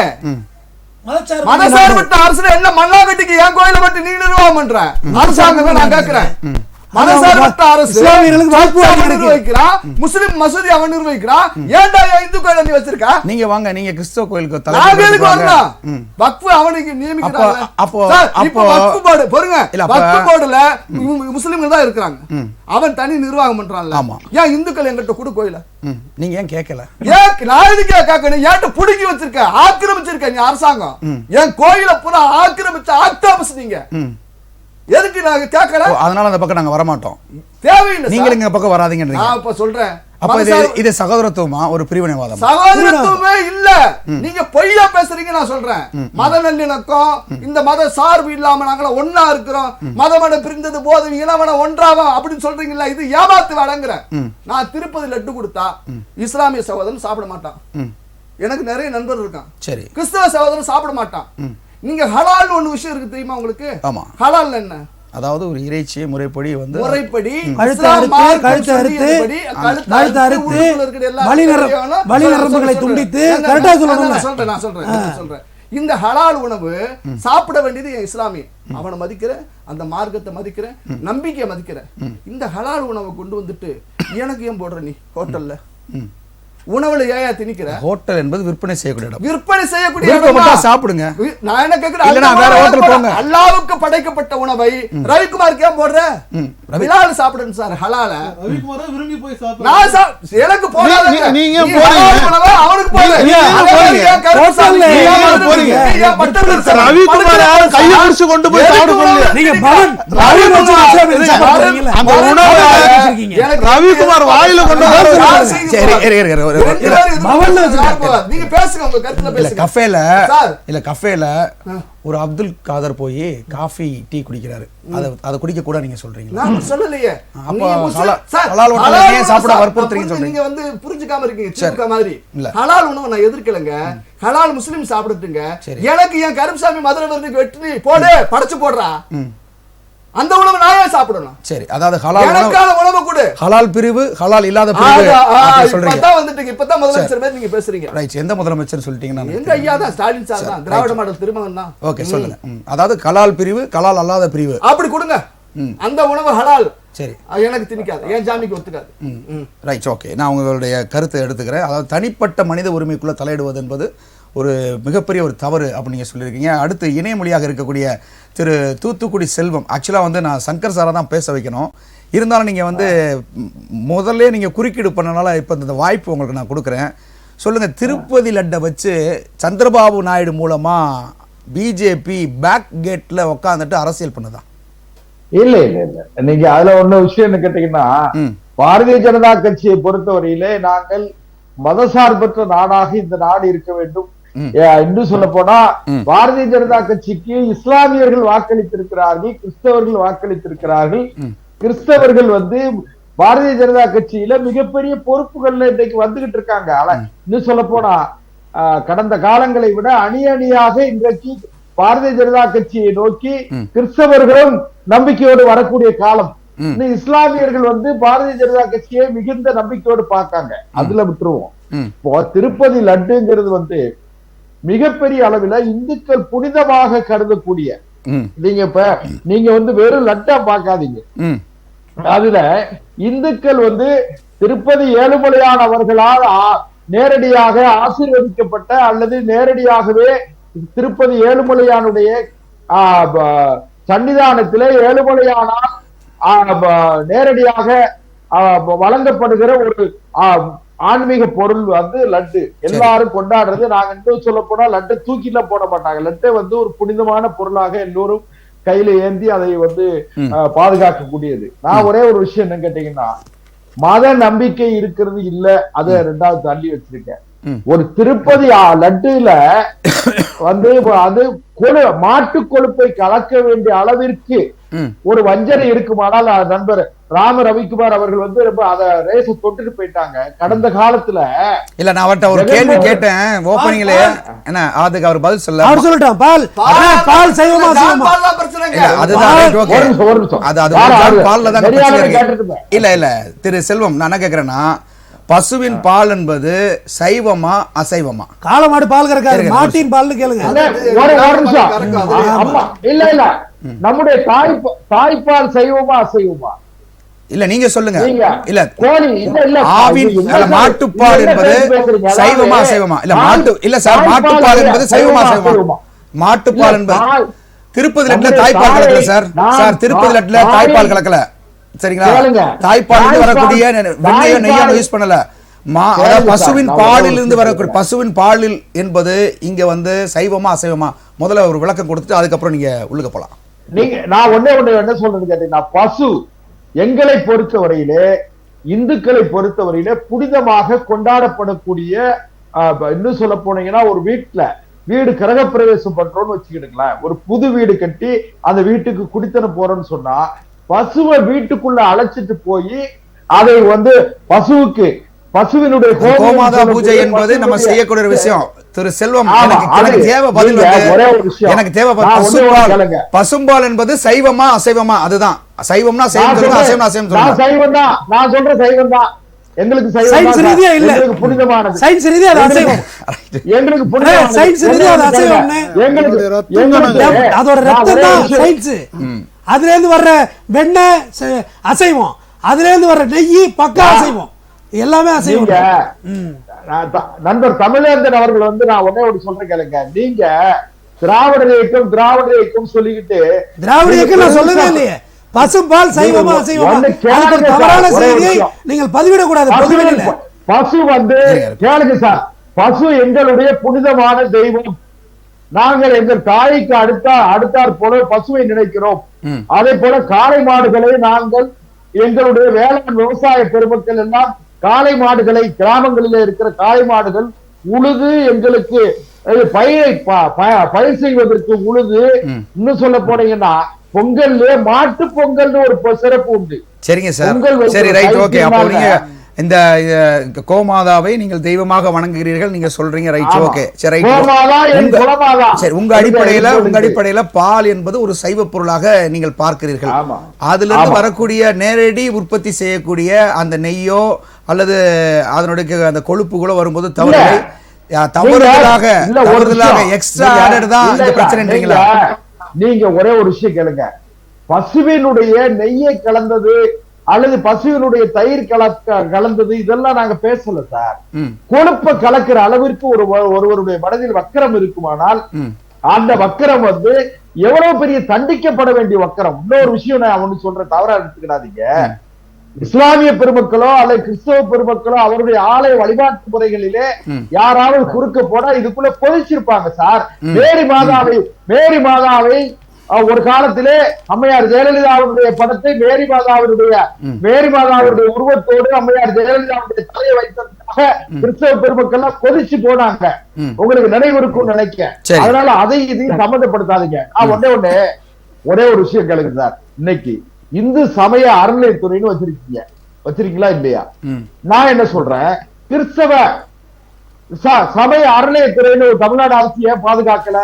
மதசார்பற்ற அரசுல என்ன மண்ணாங்கட்டிக்கு என் கோயில மட்டும் நீ நிர்வாகம் பண்ற? அரசாங்கம் நான் கேட்கிறேன். மதசார்பற்ற அரசு நிர்வகிக்கிறான், முஸ்லிம் மசூதி அவன் நிர்வகிக்கிறான். ஏன்டா இந்து கோயில நீ வச்சிருக்கா? நீங்க வாங்க, நீங்க கிறிஸ்தவ கோயிலுக்கு தலைவருக்கு வரணும். வக்ஃப் அவனுக்கு நியமிக்கிறாங்க. அப்போ வக்ஃப் போர்டு பாருங்க, வக்ஃப் போர்டுல முஸ்லிம்கள் தான் இருக்காங்க, அவன் தனி நிர்வாகம் பண்றான்ல. ஏன் இந்துக்கள் எங்கிட்ட கூட கோயில நீங்க ஏன் கேட்கல? நான் எதுக்கு கேட்கணும்? ஏன்ட்ட புடுங்கி வச்சிருக்க, ஆக்கிரமிச்சிருக்க நீ அரசாங்கம். என் கோயில பூரா ஆக்கிரமிச்ச ஆக்டாபஸ் நீங்க எதுக்கு நாங்க கேட்கல? அதனால அந்த பக்கம் நாங்க வர மாட்டோம். தேவையில்லை, நீங்க இந்த பக்கம் வராதீங்கன்றீங்க. நான் இப்ப சொல்றேன், அப்ப இது சகோதரத்துவமா ஒரு பிரிவினைவாதம்? சகோதரத்துவமே இல்ல, நீங்க பொய்யா பேசுறீங்க. நான் சொல்றேன், மத நல்லிணக்கம், இந்த மத சார்பு இல்லாம நாங்கள ஒன்னா இருக்கிறோம், மதமட பிரிந்தது போது இனவன ஒன்றாவா அப்படின்னு சொல்றீங்களா? இது ஏமாத்து வழங்குறேன். நான் திருப்பதி லட்டு கொடுத்தா இஸ்லாமிய சகோதரன் சாப்பிட மாட்டான். எனக்கு நிறைய நண்பர் இருக்கான். சரி, கிறிஸ்தவ சகோதரன் சாப்பிட மாட்டான். நீங்க ஹலால் ஒண்ணு விஷயம் இருக்கு தெரியுமா உங்களுக்கு? ஆமா, ஹலால் என்ன? அதாவது ஒரு இறைச்சி முறைப்படி வந்து முறைப்படி சொல்றேன். இந்த ஹலால் உணவு சாப்பிட வேண்டியது என் இஸ்லாமிய, அவனை மதிக்கிறேன், அந்த மார்க்கத்தை மதிக்கிறேன், நம்பிக்கையை மதிக்கிறேன். இந்த ஹலால் உணவை கொண்டு வந்துட்டு எனக்கு ஏன் போடுற நீ ஹோட்டல்ல உணவுல ஏயா திணிக்கிற? ஹோட்டல் என்பது விற்பனை செய்யக்கூடிய இடம். விற்பனை செய்யக்கூடிய இடம் சாப்பிடுங்க. நான் என்ன கேக்குறேன், அல்லாஹ்வுக்கு படைக்கப்பட்ட உணவை ரவிக்குமாருக்கு ஏன் போடுற? பிலால் சாப்பிடுங்க சார், ஹலால. ரவிக்குமார விரும்பி போய் சாப்பிடு. நான் எனக்கு போடாதீங்க, நீங்க போடுங்க, அவனுக்கு போடுங்க. ரவிக்குமார கைய பிடிச்சு கொண்டு போய் சாப்பிடுங்க. நீங்க பவன் அந்த உணவை ரவிக்குமார் வாயில கொண்டு வர. சரி, கஃபேல ஒரு அப்துல் காதர் போய் காஃபி டீ குடிக்கிறாரு, அத குடிக்க கூட நீங்க சொல்றீங்க? நான் சொல்லலையே. அப்ப ஹலால் உணவை ஏன் சாப்பிட வற்புறுத்துறீங்க சொல்றீங்க? நீங்க வந்து புரிஞ்சுக்காம இருக்கீங்க. சிறுக்க மாதிரி ஹலால் உணவை நான் எதிர்க்கலங்க, ஹலால் முஸ்லிம் சாப்பிடுதுங்க. எனக்கு என் கருப்புசாமி மதுரை வந்து வெட்டி போடு படைச்சு போடுறா, அந்த உணவு நான் ஏன் சாப்பிடணும்? சரி, அதாவது ஹலால் எனக்கான உணவு கொடு. ஹலால் பிரிவு, ஹலால் இல்லாத பிரிவு சொல்றீங்க. இப்பதான் வந்துட்டீங்க, இப்பதான் முதலமைச்சர் மாதிரி நீங்க பேசுறீங்க. ரைட், எந்த முதலமைச்சர் சொல்லிட்டீங்கன்னா? எங்க ஐயா தான், ஸ்டாலின் சார் தான், திராவிட மாடல் திருமகன் தான். ஓகே, சொல்லுங்க. அதாவது ஹலால் பிரிவு, ஹலால் அல்லாத பிரிவு அப்படி கொடுங்க. அந்த உணவு ஹலால், சரி, எனக்கு திணிக்காது, என் ஜாமிக்கு ஒத்துக்காது. Right, okay. நான் உங்களுடைய கருத்தை எடுத்துக்கிறேன். அதாவது தனிப்பட்ட மனித உரிமைக்குள்ள தலையிடுவது என்பது ஒரு மிகப்பெரிய ஒரு தவறு அப்படின்னு நீங்கள் சொல்லியிருக்கீங்க. அடுத்து இணையமொழியாக இருக்கக்கூடிய திரு தூத்துக்குடி செல்வம், ஆக்சுவலாக வந்து நான் சங்கர் சாரை தான் பேச வைக்கணும், இருந்தாலும் நீங்கள் வந்து முதல்ல நீங்கள் குறுக்கீடு பண்ணனால இப்போ இந்த வாய்ப்பு உங்களுக்கு நான் கொடுக்குறேன். சொல்லுங்கள், திருப்பதி லட்டை வச்சு சந்திரபாபு நாயுடு மூலமாக பிஜேபி பேக் கேட்டில் உட்காந்துட்டு அரசியல் பண்ணுதா? இல்ல இல்ல இல்ல, நீங்க அதுல ஒண்ணு விஷயம் என்ன கேட்டீங்கன்னா, பாரதிய ஜனதா கட்சியை பொறுத்தவரையிலே நாங்கள் மதசார்பற்ற நாடாக இந்த நாடு இருக்க வேண்டும். இன்னும் சொல்ல போனா பாரதிய ஜனதா கட்சிக்கு இஸ்லாமியர்கள் வாக்களித்திருக்கிறார்கள், கிறிஸ்தவர்கள் வாக்களித்திருக்கிறார்கள். கிறிஸ்தவர்கள் வந்து பாரதிய ஜனதா கட்சியில மிகப்பெரிய பொறுப்புகள்ல இன்றைக்கு வந்துகிட்டு இருக்காங்க. ஆனா இன்னும் சொல்ல போனா கடந்த காலங்களை விட அணி அணியாக இன்றைக்கு பாரதிய ஜனதா கட்சியை நோக்கி கிறிஸ்தவர்களும் நம்பிக்கையோடு வரக்கூடிய காலம். இன்னும் இஸ்லாமியர்கள் வந்து பாரதிய ஜனதா கட்சியை மிகுந்த நம்பிக்கையோடு பார்க்காங்க. அதுல விட்டுருவோம். இப்போ திருப்பதி லட்டுங்கிறது வந்து மிகப்பெரிய அளவில் இந்துக்கள் புனிதமாக கருதக்கூடிய, நீங்க வந்து வெறும் லட்டா பார்க்காதீங்க. அதுல இந்துக்கள் வந்து திருப்பதி ஏழுமலையான் அவர்களால் நேரடியாக ஆசீர்வதிக்கப்பட்ட அல்லது நேரடியாகவே திருப்பதி ஏழுமலையானுடைய சன்னிதானத்திலே ஏழுமலையானால் நேரடியாக வழங்கப்படுகிற ஒரு ஆன்மீக பொருள் வந்து லட்டு. எல்லாரும் கொண்டாடுறது. நாங்க இன்னும் சொல்ல போனா லட்டை தூக்கில போட மாட்டாங்க. லட்டை வந்து ஒரு புனிதமான பொருளாக எல்லோரும் கையில ஏந்தி அதை வந்து பாதுகாக்கக்கூடியது. நான் ஒரே ஒரு விஷயம் என்ன கேட்டீங்கன்னா, மத நம்பிக்கை இருக்கிறது இல்ல, அதை ரெண்டாவது தள்ளி வச்சிருக்கேன். ஒரு திருப்பதி லட்டுல வந்து அது மாட்டு கொழுப்பை கலக்க வேண்டிய அளவிற்கு ஒரு வஞ்சனை இருக்குமானால் நண்பர் ராம ரவிக்குமார் அவர்கள் வந்து ரொம்ப அத ரேச தொட்டுட்டு போயிட்டாங்க கடந்த காலத்துல. இல்ல, நான் அவர்ட்ட ஒரு கேள்வி கேட்டேன் ஓபனிங்ல, என்ன அதுக்கு அவர் பதில் சொல்ல. அவர் சொல்லட்டும், பால் பால் சைவமா சைவமா அதுதான் ஓகே. அது பால்ல தான் பிரச்சனை இருக்கு. இல்ல இல்ல திரு செல்வம், நான் என்ன கேக்குறேன்னா, பசுவின் பால் என்பது சைவமா அசைவமா? காளமாடு பால் கறக்காது, மாட்டின் பால்னு கேளுங்க. இல்ல இல்ல, நம்முடைய தாய்ப்பால் சைவமா அசைவமா? இல்ல, நீங்க சொல்லுங்க. இல்ல, கோழி ஆவின் மாட்டுப்பால் என்பது சைவமா அசைவமா? இல்ல மாட்டு இல்ல சார், மாட்டுப்பால் என்பது சைவமா அசைவமா? மாட்டுப்பால் என்பது திருப்பதி லட்டுல தாய்ப்பால் கலக்கல சார். சார், திருப்பதி லட்டுல தாய்ப்பால் கலக்கல, சரிங்களா? தாய்ப்பால் வரக்கூடிய வெண்ணையோ நெய்யோ யூஸ் பண்ணல. பசுவின் பாலில் இருந்து வரக்கூடிய பசுவின் பாலில் என்பது இங்க வந்து சைவமா அசைவமா? முதல்ல ஒரு விளக்கம் கொடுத்துட்டு அதுக்கப்புறம் நீங்க உள்ளுக்க போலாம். நான் ஒண்ணே என்ன சொல்றது கேட்டீங்கன்னா, பசு எங்களை பொறுத்தவரையிலே, இந்துக்களை பொறுத்தவரையிலே புனிதமாக கொண்டாடப்படக்கூடிய, இன்னும் சொல்ல போனீங்கன்னா, ஒரு வீடு கிரகப்பிரவேசம் பண்றோம்னு வச்சுக்கிட்டுங்களேன், ஒரு புது வீடு கட்டி அந்த வீட்டுக்கு குடித்தன போறோம்னு சொன்னா, பசுவை வீட்டுக்குள்ள அழைச்சிட்டு போய் அதை வந்து பசுவினுடைய கோமாதா பூஜை என்பது நம்ம செய்யக்கூடிய ஒரு விஷயம். திரு செல்வம், எனக்கு தேவை பதில் எனக்கு தேவை. பசும்பால் என்பது சைவமா அசைவமா? அதுதான் சைவம்னா சைவம், அசைவம்னா அசைவம். சைவம் தான், நான் சொல்றேன் சைவம் தான். எங்களுக்கு சயின்ஸ் ரீதியா இல்ல, எங்களுக்கு புனிதமானது. சயின்ஸ் ரீதியா அது அசைவம், எங்களுக்கு புனிதமானது. சயின்ஸ் ரீதியா அது அசைவம், எங்களுக்கு அதோட ரத்தம் தான் சயின்ஸ். அதுல இருந்து வர்ற வெண்ணெய் அசைவம், அதுல இருந்து வர்ற நெய் பக்கா அசைவம், எல்லாமே அசைவம். நண்பர் தமிழேந்தன் அவர்கள் வந்து நான் ஒன்னே ஒன்று சொல்றேன் கேளுங்க. நீங்க திராவிடர் இயக்கம் சொல்லிக்கிட்டு, திராவிட இயக்கம் நான் சொல்லவே இல்லையே. பசும்பால் சைவமா அசைவமா? அதுக்கு தவறான செய்தியை நீங்கள் பதிவிடக்கூடாது. பசு வந்து கேளுங்க சார், பசு எங்களுடைய புனிதமான தெய்வம். நாங்கள் எங்கள் தாய்க்கு அடுத்தாற் போல பசுவை நினைக்கிறோம். அதே போல காளை மாடுகளை நாங்கள் எங்களுடைய வேளாண் விவசாய பெருமக்கள் எல்லாம் காளை மாடுகளை, கிராமங்களில் இருக்கிற காளை மாடுகள் உழுது எங்களுக்கு பயிர் செய்வதற்கு உழுது. இன்னும் சொல்ல போனீங்கன்னா, பொங்கல்ல மாட்டு பொங்கல்னு ஒரு சிறப்பு உண்டு. சரிங்க சார், சரி ரைட் ஓகே. அப்போ நீங்க இந்த கோமாதாவை நீங்கள் தெய்வமாக வணங்குகிறீர்கள், நீங்க சொல்றீங்க, ரைட், ஓகே, சரி, ரைட். சரி, உங்க அடிப்படையில பால் என்பது ஒரு சைவ பொருளாக நீங்கள் பார்க்கிறீர்கள். அதுல இருந்து வரக்கூடிய நேரடி உற்பத்தி செய்யக்கூடிய அந்த நெய்யோ அல்லது அதனுடைய அந்த கொழுப்புகளோ வரும்போது தவறுதலாக எக்ஸ்ட்ரா ஆடட் தான் இந்த பிரச்சனைன்றீங்களா? நீங்க ஒரே ஒரு விஷயம் கேளுங்க, பசுவினுடைய நெய்யை கலந்தது அல்லது பசுவினுடைய தயிர் கலந்தது இதெல்லாம் நாங்க பேசல சார். கொழுப்ப கலக்கிற அளவிற்கு ஒருவருடைய மனதில் வக்கரம் இருக்குமானால் அந்த வக்கரம் வந்து எவ்வளவு பெரிய தண்டிக்கப்பட வேண்டிய வக்கரம். இன்னொரு விஷயம் நான் ஒண்ணு சொல்றேன், தவறா எடுத்துக்கிறாதீங்க. இஸ்லாமிய பெருமக்களோ அல்லது கிறிஸ்தவ பெருமக்களோ அவருடைய ஆலய வழிபாட்டு முறைகளிலே யாராவது குறுக்க போனா இதுக்குள்ள பொதிச்சிருப்பாங்க சார். மேரி மாதாவை ஒரு காலத்திலே அம்மையார் ஜெயலலிதாவுடைய படத்தை மேரி மாதாவுடைய உருவத்தோடு அம்மையார் ஜெயலலிதாவுடைய தலையை வைத்ததற்காக கிறிஸ்தவ பெருமக்கள் எல்லாம் கொதிச்சு போனாங்க. உங்களுக்கு நினைவு இருக்கும்னு நினைக்கிறேன். அதனால அதை இதையும் சம்மந்தப்படுத்தாதீங்க. ஒரே ஒரு விஷயம் கேளுங்க சார், இன்னைக்கு இந்து சமய அறநிலையத்துறைன்னு வச்சிருக்கீங்களா இல்லையா? நான் என்ன சொல்றேன், கிறிஸ்தவ சமய அறநிலையத்துறைன்னு ஒரு தமிழ்நாடு அரசு ஏன் பாதுகாக்கல?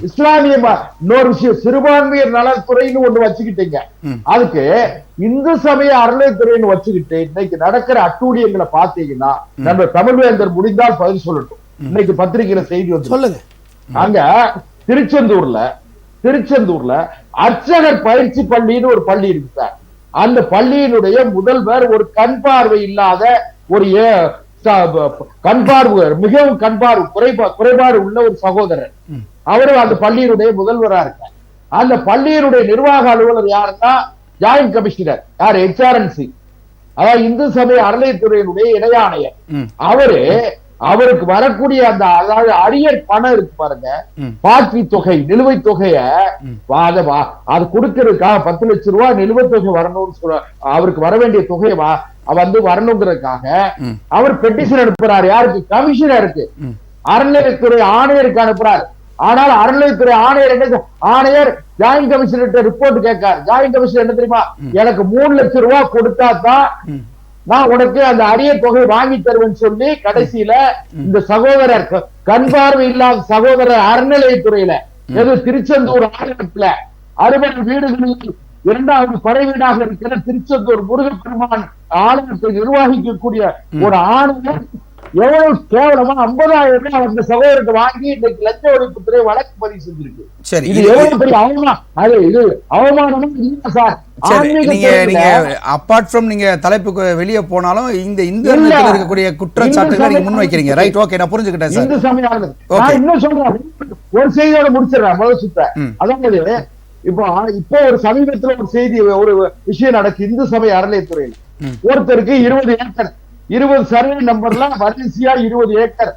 இஸ்லாமிய இன்னொரு விஷயம், சிறுபான்மையர் நலத்துறைன்னு ஒண்ணு வச்சுக்கிட்டீங்க, அதுக்கு இந்து சமய அறநிலையத்துறைன்னு வச்சுக்கிட்டு இன்னைக்கு நடக்கிற அட்டூழியங்களை பாத்தீங்கன்னா நம்ம தமிழ்வேந்தர் முடிந்தால் பதில் சொல்லட்டும். இன்னைக்கு பத்திரிகையில செய்தி வந்து சொல்லுங்க, அங்க திருச்செந்தூர்ல அர்ச்சகர் பயிற்சி பள்ளின்னு ஒரு பள்ளி இருக்கு சார். அந்த பள்ளியினுடைய முதல்வர் ஒரு கண் பார்வை இல்லாத ஒரு மிகவும் குறைபாடு உள்ள ஒரு சகோதரர். அவரும் அந்த பள்ளியினுடைய முதல்வரா இருக்கார். அந்த பள்ளியினுடைய நிர்வாக அலுவலர் யாருன்னா ஜாயிண்ட் கமிஷனர், யார், HRNC, அதாவது இந்து சமய அறநிலையத்துறையினுடைய இணை ஆணையர். அவருக்கு வரக்கூடிய அந்த அதாவது அரியர் பணம் இருக்கு பாருங்க, பாக்கி தொகை, நிலுவைத் தொகைய அது கொடுக்கறதுக்காக 10 லட்சம் ரூபாய் நிலுவைத் தொகை வரணும்னு சொல்ல, அவருக்கு வர வேண்டிய தொகையை வந்து வரணுங்கிறதுக்காக அவர் பெட்டிஷன் அனுப்புறாரு. யாருக்கு? கமிஷனருக்கு, அறநிலையத்துறை ஆணையருக்கு அனுப்புறாரு. ஆனால் அறநிலையத்துறை ஆணையர் ஜாயிண்ட் கமிஷனர் ரிப்போர்ட் கேட்காரு. ஜாயிண்ட் கமிஷனர் என்ன தெரியுமா, எனக்கு 3 லட்சம் ரூபாய் கொடுத்தா தான் நான் உனக்கு அந்த அரிய தொகை வாங்கி தருவேன்னு சொல்லி கடைசியில இந்த சகோதரர், கண் பார்வை இல்லாத சகோதரர், அறநிலையத்துறையில திருச்செந்தூர் ஆலயத்துல 60 வீடுகளில் 2வது படை வீடாக இருக்கிற திருச்செந்தூர் முருகப்பெருமான் ஆலயத்தை நிர்வகிக்கக்கூடிய ஒரு ஆணையர் எவ்வளவு கேவலமா 50,000 ரூபாய் அந்த சகோதரத்தை வாங்கி இன்னைக்கு லஞ்ச ஒழிப்புத்துறை வழக்கு பதிவு செஞ்சிருக்கு. இது எவ்வளவு பெரிய அவமானமா இல்ல சார். நீங்க அபார்ட் ஃப்ரம் நீங்க தலைப்புக்கு வெளியே போனாலும் இந்த இருக்கக்கூடிய குற்றச்சாட்டுகளை நீங்க முன்வைக்கிறீங்க, ரைட், ஓகே, நான் புரிஞ்சுக்கிட்டேன் சார். இந்து சமய நான் இன்னும் சொல்றேன், ஒரு செய்தியோட முடிச்சிடறேன் முதல் சுத்த. அதாவது இப்போ ஒரு சமீபத்துல ஒரு செய்தி, ஒரு விஷயம் நடக்கு இந்து சமய அறநிலையத்துறையில. ஒருத்தருக்கு 20 ஏக்கர் 20 சர்வே நம்பர்ல வரிசையா 20 ஏக்கர்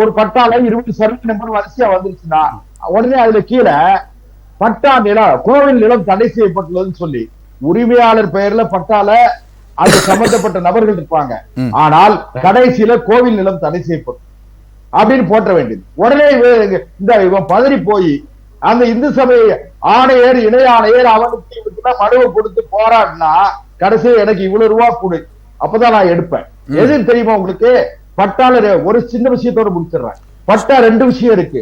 ஒரு பட்டால 20 சர்வே நம்பர் வரிசையா வந்துருச்சுன்னா உடனே அதுல கீழே பட்டா நிலம், கோவில் நிலம் தடை செய்யப்பட்டுள்ளதுன்னு சொல்லி உரிமையாளர் பெயர்ல பட்டால அது சம்பந்தப்பட்ட நபர்கள் இருப்பாங்க. ஆனால் கடைசியில கோவில் நிலம் தடை செய்யப்படும் அப்படின்னு போட்ட வேண்டியது. உடனே இவன் பதறி போய் அந்த இந்து சமய ஆணையர், இணை ஆணையர் அவனுக்கு மனுவை கொடுத்து போராடினா கடைசியில் எனக்கு இவ்வளவு ரூபா கொடு, அப்பதான் நான் எடுப்பேன். எதுன்னு தெரியுமா உங்களுக்கு? பட்டால ஒரு சின்ன விஷயத்தோட முடிச்சிடுறேன். பட்டா 2 விஷயம் இருக்கு.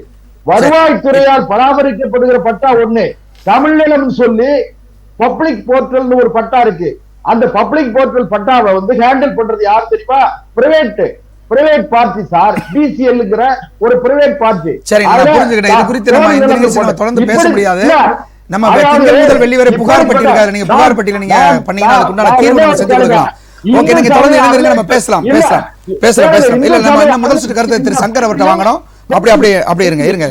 வருவாய்த்துறையால் பராமரிக்கப்படுகிற பட்டா 1, தமிழ் நிலம் சொல்லி பப்ளிக் போர்ட்டல் ஒரு பட்டா இருக்கு. அந்த பப்ளிக் போர்ட்டல் பட்டாவை வந்து ஹேண்டில் பண்றது யாரு தெரியுமா? பிரைவேட் பார்ட்டி சார், பிசிஎல்ங்கிற ஒரு பிரைவேட் பார்ட்டி. சரி, நான் புரிஞ்சுக்கிட்டேன். இது குறித்து நம்ம இந்த நிகழ்ச்சியில தொடர்ந்து பேச முடியாது. நம்ம திங்கள் முதல் வெள்ளி வரை புகார் பட்டிருக்காரு. நீங்க புகார் பட்டியல நீங்க பண்ணீங்கன்னா அதுக்குண்டான தீர்வு நம்ம செஞ்சு கொடுக்கலாம். ஓகே, நீங்க தொடர்ந்து எழுந்திருங்க, நம்ம பேசலாம். இல்ல, நம்ம என்ன முதல் சுற்று கருத்து திரு சங்கர் அவர்கிட்ட வாங்கணும். அப்படி இருங்க.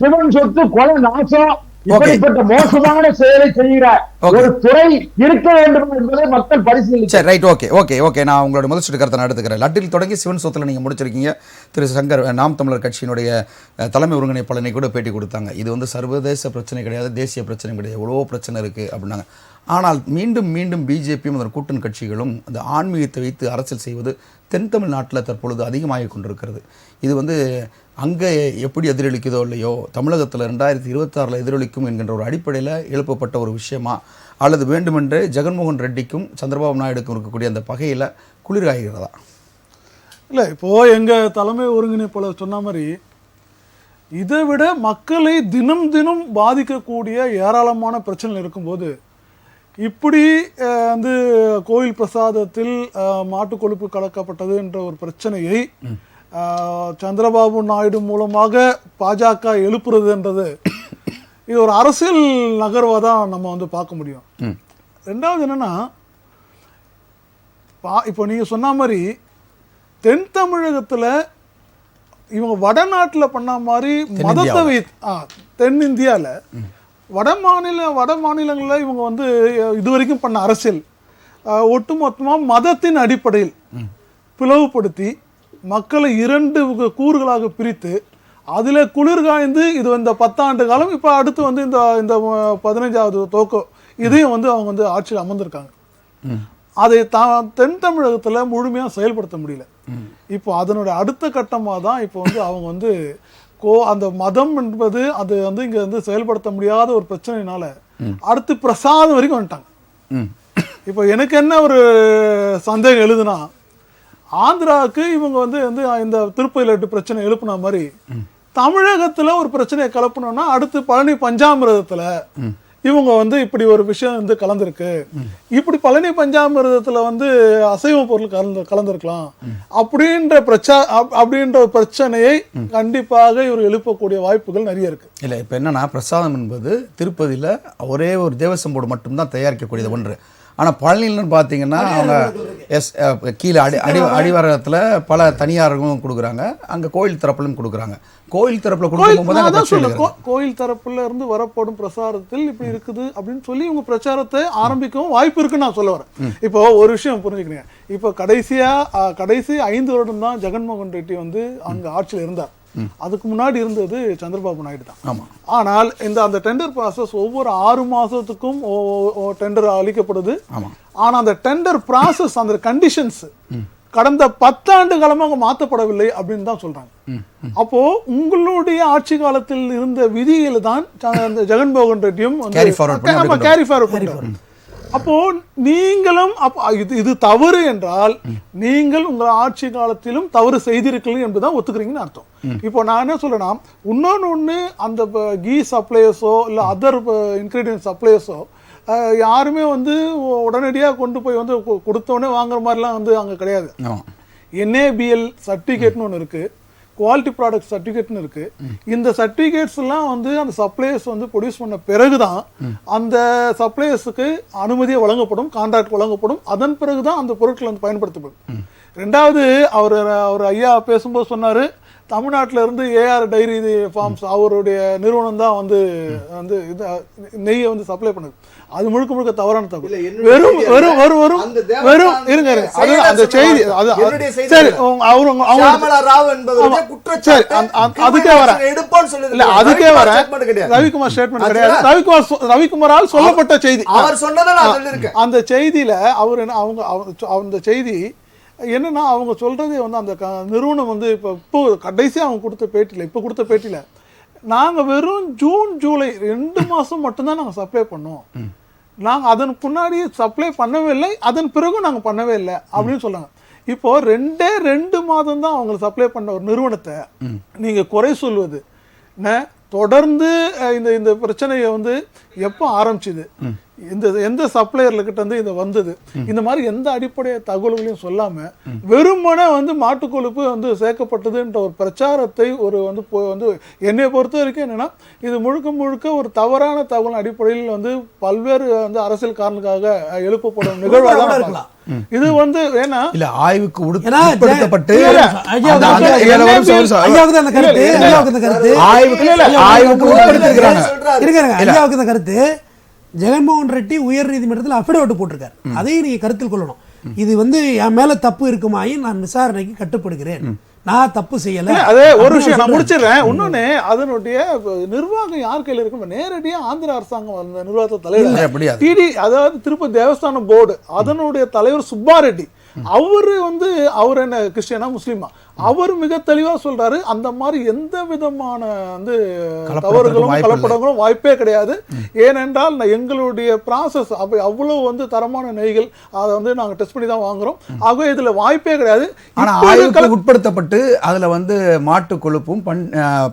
சிவன் சொத்து கொலை நாசம் இப்படிப்பட்ட மோசமான செயலை செய்கிற ஒரு துறை இருக்க வேண்டும் என்பதை மக்கள் பரிசீலிச்சு. ரைட், ஓகே, நான் உங்களோட முதல் சுற்று கருத்தை எடுத்துக்கிறேன். லட்டில் தொடங்கி சிவன் சொத்துல நீங்க முடிச்சிருக்கீங்க. திரு சங்கர், நாம் தமிழர் கட்சியினுடைய தலைமை ஒருங்கிணைப்பாளனை கூட பேட்டி கொடுத்தாங்க. இது வந்து சர்வதேச பிரச்சனை கிடையாது, தேசிய பிரச்சனை கிடையாது, எவ்வளவோ பிரச்சனை இருக்கு அப்படின்னாங்க. ஆனால் மீண்டும் பிஜேபியும் அதன் கூட்டணி கட்சிகளும் அந்த ஆன்மீகத்தை வைத்து அரசியல் செய்வது தென் தமிழ்நாட்டில் தற்பொழுது அதிகமாகி கொண்டிருக்கிறது. இது வந்து அங்கே எப்படி எதிரொலிக்குதோ இல்லையோ, தமிழகத்தில் 2026 எதிரொலிக்கும் என்கின்ற ஒரு அடிப்படையில் எழுப்பப்பட்ட ஒரு விஷயமா அல்லது வேண்டுமென்றே ஜெகன்மோகன் ரெட்டிக்கும் சந்திரபாபு நாயுடுக்கும் இருக்கக்கூடிய அந்த பகையில் குளிர் காய்கிறதா? இல்லை, இப்போது எங்கள் தலைமை ஒருங்கிணைப்பாளர் சொன்ன மாதிரி இதை விட மக்களை தினம் தினம் பாதிக்கக்கூடிய ஏராளமான பிரச்சனை இருக்கும்போது இப்படி வந்து கோயில் பிரசாதத்தில் மாட்டு கொழுப்பு கலக்கப்பட்டது என்ற ஒரு பிரச்சனையை சந்திரபாபு நாயுடு மூலமாக பாஜக எழுப்புறதுன்றது இது ஒரு அரசியல் நகர்வாக தான் நம்ம வந்து பார்க்க முடியும். ரெண்டாவது என்னன்னா, இப்போ நீங்கள் சொன்ன மாதிரி தென் தமிழகத்தில் இவங்க வடநாட்டில் பண்ண மாதிரி மதத்தை தென்னிந்தியாவில் வட மாநிலங்களில் இவங்க வந்து இதுவரைக்கும் பண்ண அரசியல் ஒட்டுமொத்தமாக மதத்தின் அடிப்படையில் பிளவுபடுத்தி மக்களை 2 கூறுகளாக பிரித்து அதில் குளிர் காய்ந்து இது இந்த 10 ஆண்டு காலம், இப்போ அடுத்து வந்து இந்த 15வது துவக்கம் இதையும் வந்து அவங்க வந்து ஆட்சியில் அமர்ந்திருக்காங்க. அதை தென் தமிழகத்தில் முழுமையாக செயல்படுத்த முடியல. இப்போ அதனுடைய அடுத்த கட்டமாக தான் இப்போ வந்து அவங்க வந்து அந்த மதம் என்பது அது வந்து இங்கே வந்து செயல்படுத்த முடியாத ஒரு பிரச்சனைனால அடுத்து பிரசாதம் வரைக்கும் வந்துட்டாங்க. இப்போ எனக்கு என்ன ஒரு சந்தேகம் எழுதுனா, ஆந்திராவுக்கு இவங்க வந்து இந்த திருப்பதி லட்டு பிரச்சனை எழுப்புன மாதிரி தமிழகத்தில் ஒரு பிரச்சனையை கலப்பணும்னா அடுத்து பழனி பஞ்சாமிரதத்தில் இவங்க வந்து இப்படி ஒரு விஷயம் வந்து கலந்துருக்கு, இப்படி பழனி பஞ்சாமிரதத்தில் வந்து அசைவ பொருள் கலந்துருக்கலாம் அப்படின்ற பிரச்சனையை கண்டிப்பாக இவர் எழுப்பக்கூடிய வாய்ப்புகள் நிறைய இருக்கு. இல்லை, இப்போ என்னன்னா பிரசாதம் என்பது திருப்பதியில் ஒரே ஒரு தேவசம் போர்டு மட்டும்தான் தயாரிக்கக்கூடியது ஒன்று. ஆனால் பழனின்னு பார்த்தீங்கன்னா அவங்க கீழே அடிவாரத்தில் பல தனியார்களும் கொடுக்குறாங்க, அங்கே கோயில் தரப்புலையும் கொடுக்குறாங்க. கோயில் தரப்புல கோயில் தரப்புல இருந்து வரப்படும் பிரசாரத்தில் இப்படி இருக்குது அப்படின்னு சொல்லி இவங்க பிரச்சாரத்தை ஆரம்பிக்கவும் வாய்ப்பு இருக்குன்னு நான் சொல்ல வரேன். இப்போ ஒரு விஷயம் புரிஞ்சுக்கிறீங்க, இப்போ கடைசி 5 வருடம் தான் ஜெகன்மோகன் ரெட்டி வந்து அங்கே ஆட்சியில் இருந்தார். அதுக்கு முன்னாடி இருந்தது சந்திரபாபு நாயுடு தான். ஆனால் அந்த டெண்டர் ப்ராசஸ் ஒவ்வொரு 6 மாசத்துக்கும் டெண்டர் அளிக்கப்படுது. ஆனா அந்த டெண்டர் ப்ராசஸ் அந்த கண்டிஷன்ஸ் கடந்த 10 ஆண்டு காலமாக மாற்றப்படவில்லை அப்படின்னு தான் சொல்றாங்க. அப்போ உங்களுடைய ஆட்சி காலத்தில் இருந்த விதியில தான் ஜெகன்மோகன் ரெட்டியும் கேரி ஃபார்வர்ட். அப்போ நீங்களும் இது தவறு என்றால் நீங்கள் உங்க ஆட்சி காலத்திலும் தவறு செய்திருக்கீங்க என்பதுதான் ஒத்துக்கிறீங்கன்னு அர்த்தம். இப்போ நான் என்ன சொல்றேன்னா, இன்னொன்னு அந்த கீ சப்ளையர்ஸோ இல்ல அதர் இன்கிரீடியன்ட் சப்ளையர்ஸோ யாருமே வந்து உடனடியாக கொண்டு போய் வந்து கொடுத்தோடனே வாங்குற மாதிரிலாம் வந்து அங்கே கிடையாது. NABL சர்டிஃபிகேட்னு ஒன்று இருக்கு, குவாலிட்டி ப்ராடக்ட் சர்டிஃபிகேட்னு இருக்கு. இந்த சர்டிஃபிகேட்ஸ் எல்லாம் வந்து அந்த சப்ளையர்ஸ் வந்து ப்ரொடியூஸ் பண்ண பிறகுதான் அந்த சப்ளையர்ஸுக்கு அனுமதியை வழங்கப்படும், கான்ட்ராக்ட் வழங்கப்படும். அதன் பிறகுதான் அந்த பொருட்கள் வந்து பயன்படுத்தப்படும். ரெண்டாவது அவர் ஐயா பேசும்போது சொன்னாரு, தமிழ்நாட்டில இருந்து AR டைரி ஃபார்ம்ஸ் அவருடைய நிறுவனம் தான் வந்து நெய்யை வந்து சப்ளை பண்ணுது. அது முழுக்க தவறான தகவல். வெறும் இருங்க, அந்த செய்தி சரி அதுக்கே வர ரவிக்குமார் ஸ்டேட்மெண்ட் கிடையாது. ரவிக்குமாரால் சொல்லப்பட்ட செய்தி அந்த செய்தியில அந்த செய்தி என்னன்னா, அவங்க சொல்றதே வந்து அந்த நிறுவனம் வந்து இப்போ கடைசியாக அவங்க கொடுத்த பேட்டியில் நாங்கள் வெறும் ஜூன் ஜூலை 2 மாதம் மட்டும்தான் நாங்கள் சப்ளை பண்ணோம், நாங்கள் அதன் முன்னாடி சப்ளை பண்ணவே இல்லை, அதன் பிறகும் நாங்கள் பண்ணவே இல்லை அப்படின்னு சொல்றாங்க. இப்போ 2 மாதம் தான் அவங்க சப்ளை பண்ண ஒரு நிறுவனத்தை நீங்க குறை சொல்வது தொடர்ந்து இந்த பிரச்சனையை வந்து எப்போ ஆரம்பிச்சுது, எந்த சப்ளையர்ல கிட்ட இருந்து இது வந்தது, இந்த மாதிரி எந்த அடிப்படை தகவல்களையும் சொல்லாம வெறுமனே வந்து மாட்டுக்கொழுப்பு வந்து சேர்க்கப்பட்டதுன்ற ஒரு பிரச்சாரத்தை வந்து என்னை பொறுத்த வரைக்கும் என்னன்னா, இது முழுக்க ஒரு தவறான தகவல் அடிப்படையில் வந்து பல்வேறு வந்து அரசியல் காரணங்களுக்காக எழுப்பப்படும் நிகழ்வாக இருக்கலாம். இது வந்து ஏன்னா இல்ல ஆய்வுக்கு உட்படுத்தப்பட்டு கருத்து ஜெகன்மோகன் ரெட்டி உயர் நீதிமன்றத்தில் அஃபிடவிட் போட்டிருக்காரு. அதையும் நீங்க கருத்தில் கொள்ளணும். இது வந்து என் மேல தப்பு இருக்குமாயின் நான் விசாரணைக்கு கட்டுப்படுகிறேன், நான் தப்பு செய்யல. அதே ஒரு விஷயம் நான் முடிச்சிடுறேன். இன்னொன்னு அதனுடைய நிர்வாகம் யார் கையில் இருக்கும், நேரடியா ஆந்திர அரசாங்கம் அந்த நிர்வாகத்தை தலைவர் அதாவது திருப்பதி தேவஸ்தான போர்டு அதனுடைய தலைவர் சுப்பாரெட்டி அவரு வந்து அவர் என்ன கிறிஸ்டியனா முஸ்லீமா அவர் மிக தெளிவா சொல்றாரு அந்த மாதிரி எந்த விதமான வந்து தவறுகளும் கலப்படங்களும் வாய்ப்பே கிடையாது. ஏனென்றால் எங்களுடைய ப்ராசஸ் அவ்வளவு வந்து தரமான நெய்கள் அதை வந்து நாங்க டெஸ்ட் பண்ணி தான் வாங்குறோம். ஆகவே இதுல வாய்ப்பே கிடையாது. ஆனா ஆய்வுக்கு உட்படுத்தப்பட்டு அதுல வந்து மாட்டு கொழுப்பும்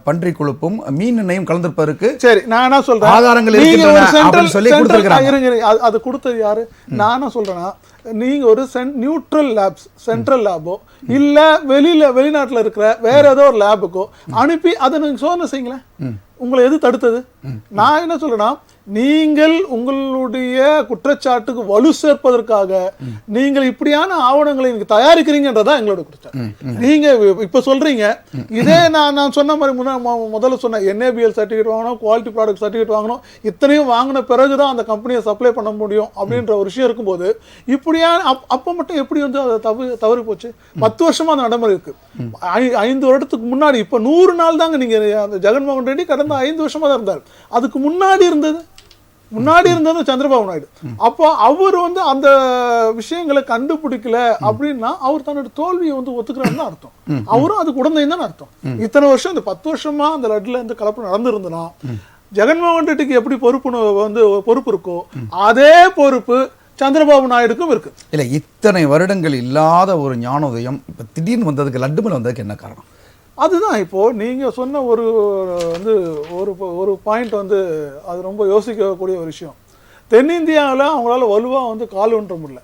பன்றி கொழுப்பும் மீன் எண்ணெயும் கலந்திருப்பதற்கு சரி நான் என்ன சொல்றேன் ஆதாரங்கள் இருங்க அது கொடுத்தது யாரு? நான் என்ன சொல்றேன்னா நீங்க ஒரு நியூட்ரல் லேப்ஸ் சென்ட்ரல் லேபோ இல்ல வெளிநாட்டுல இருக்கிற வேற ஏதோ ஒரு லேபுக்கோ அனுப்பி அதை நீங்க சோதனை செய்யுங்களேன். உங்களை எது தடுத்தது? நான் என்ன சொல்றேன்னா நீங்கள் உங்களுடைய குற்றச்சாட்டுக்கு வலு சேர்ப்பதற்காக நீங்கள் இப்படியான ஆவணங்களை நீங்க தயாரிக்கிறீங்கன்றதான் எங்களோட குற்றச்சாட்டு. நீங்க இப்ப சொல்றீங்க இதே நான் சொன்ன மாதிரி முதல்ல சொன்ன NABL சர்டிஃபிகேட் வாங்கணும், குவாலிட்டி ப்ராடக்ட் சர்டிஃபிகேட் வாங்கணும், இத்தனையும் வாங்கின பிறகுதான் அந்த கம்பெனியை சப்ளை பண்ண முடியும் அப்படின்ற ஒரு விஷயம் இருக்கும்போது இப்படியான அப்ப மட்டும் எப்படி வந்து அதை தவறி போச்சு? 10 வருஷமா அந்த நடைமுறை இருக்கு. 5 வருடத்துக்கு முன்னாடி இப்ப 100 நாள் தாங்க நீங்க அந்த ஜெகன்மோகன் ரெட்டி கடந்த 5 வருஷமா தான் இருந்தார். அதுக்கு முன்னாடி இருந்தது சந்திரபாபு நாயுடு. அப்போ அவர் வந்து அந்த விஷயங்களை கண்டுபிடிக்கல அப்படின்னா அவர் தன்னோட தோல்வியை வந்து ஒத்துக்கிறான்னு தான் அர்த்தம். அவரும் அதுக்கு உடந்தைன்னு தான் அர்த்தம். இத்தனை வருஷம் இந்த 10 வருஷமா அந்த லட்ல இந்த கலப்பு நடந்திருந்தனா ஜெகன்மோகன் ரெட்டிக்கு எப்படி பொறுப்பு இருக்கோ அதே பொறுப்பு சந்திரபாபு நாயுடுக்கும் இருக்கு. இல்ல இத்தனை வருடங்கள் இல்லாத ஒரு ஞானோதயம் இப்ப திடீர்னு வந்ததுக்கு லட்டு மேல வந்ததுக்கு என்ன காரணம்? அதுதான் இப்போ நீங்க சொன்ன ஒரு பாயிண்ட் வந்து அது ரொம்ப யோசிக்கக்கூடிய ஒரு விஷயம். தென்னிந்தியாவில் அவங்களால வலுவா வந்து கால் ஊன்ற முடியல.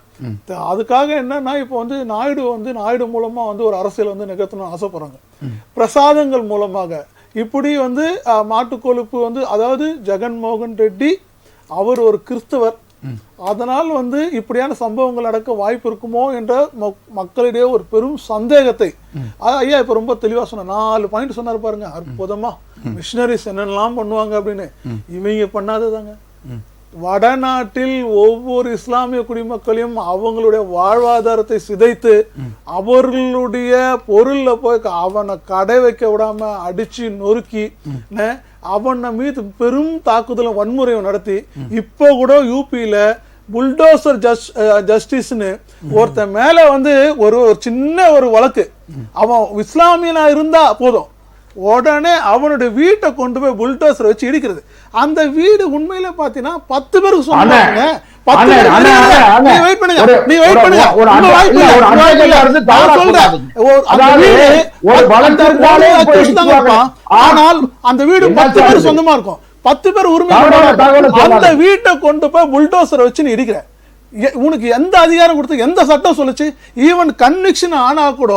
அதுக்காக என்னன்னா இப்போ வந்து நாயுடு மூலமா வந்து ஒரு அரசியல் வந்து நிகழ்த்தணும்னு ஆசைப்படுறாங்க. பிரசாதங்கள் மூலமாக இப்படி வந்து மாட்டுக்கொழுப்பு வந்து அதாவது ஜெகன்மோகன் ரெட்டி அவர் ஒரு கிறிஸ்தவர், அதனால் வந்து இப்படியான சம்பவங்கள் நடக்க வாய்ப்பு இருக்குமோ என்ற மக்களிடையே ஒரு பெரும் சந்தேகத்தை ஐயா இப்ப ரொம்ப தெளிவா சொன்ன 4 பாயிண்ட் சொன்னாரு பாருங்க. அற்புதமா மிஷனரிஸ் என்னெல்லாம் பண்ணுவாங்க அப்படின்னு இவங்க பண்ணாததாங்க. வடநாட்டில் ஒவ்வொரு இஸ்லாமிய குடிமக்களையும் அவங்களுடைய வாழ்வாதாரத்தை சிதைத்து அவர்களுடைய பொருள்ல போய் அவனை கடை வைக்க விடாம அடிச்சு நொறுக்கி அவனை மீது பெரும் தாக்குதலும் வன்முறையும் நடத்தி இப்போ கூட யூபியில புல்டோசர் ஜஸ்டிஸ்னு ஒருத்தன் மேல வந்து ஒரு சின்ன ஒரு வழக்கு, அவன் இஸ்லாமியனா இருந்தா போதும் உடனே அவனுடைய வீட்டை கொண்டு போய் புல்டோசர் வச்சு இடிக்கிறது. அந்த வீடு உண்மையில பாத்தீங்கன்னா 10 பேருக்கு சொன்னாங்க. ஆனால் அந்த வீடு 10 பேர் சொந்தமா இருக்கும், 10 பேர் உரிமை. அந்த வீட்டை கொண்டு போய் புல்டோசரை வச்சு இடிக்கிற உனக்கு எந்த அதிகாரம் கொடுத்து எந்த சட்டம் சொல்லுச்சு? ஈவன் கன்விக்ஷன் ஆனா கூட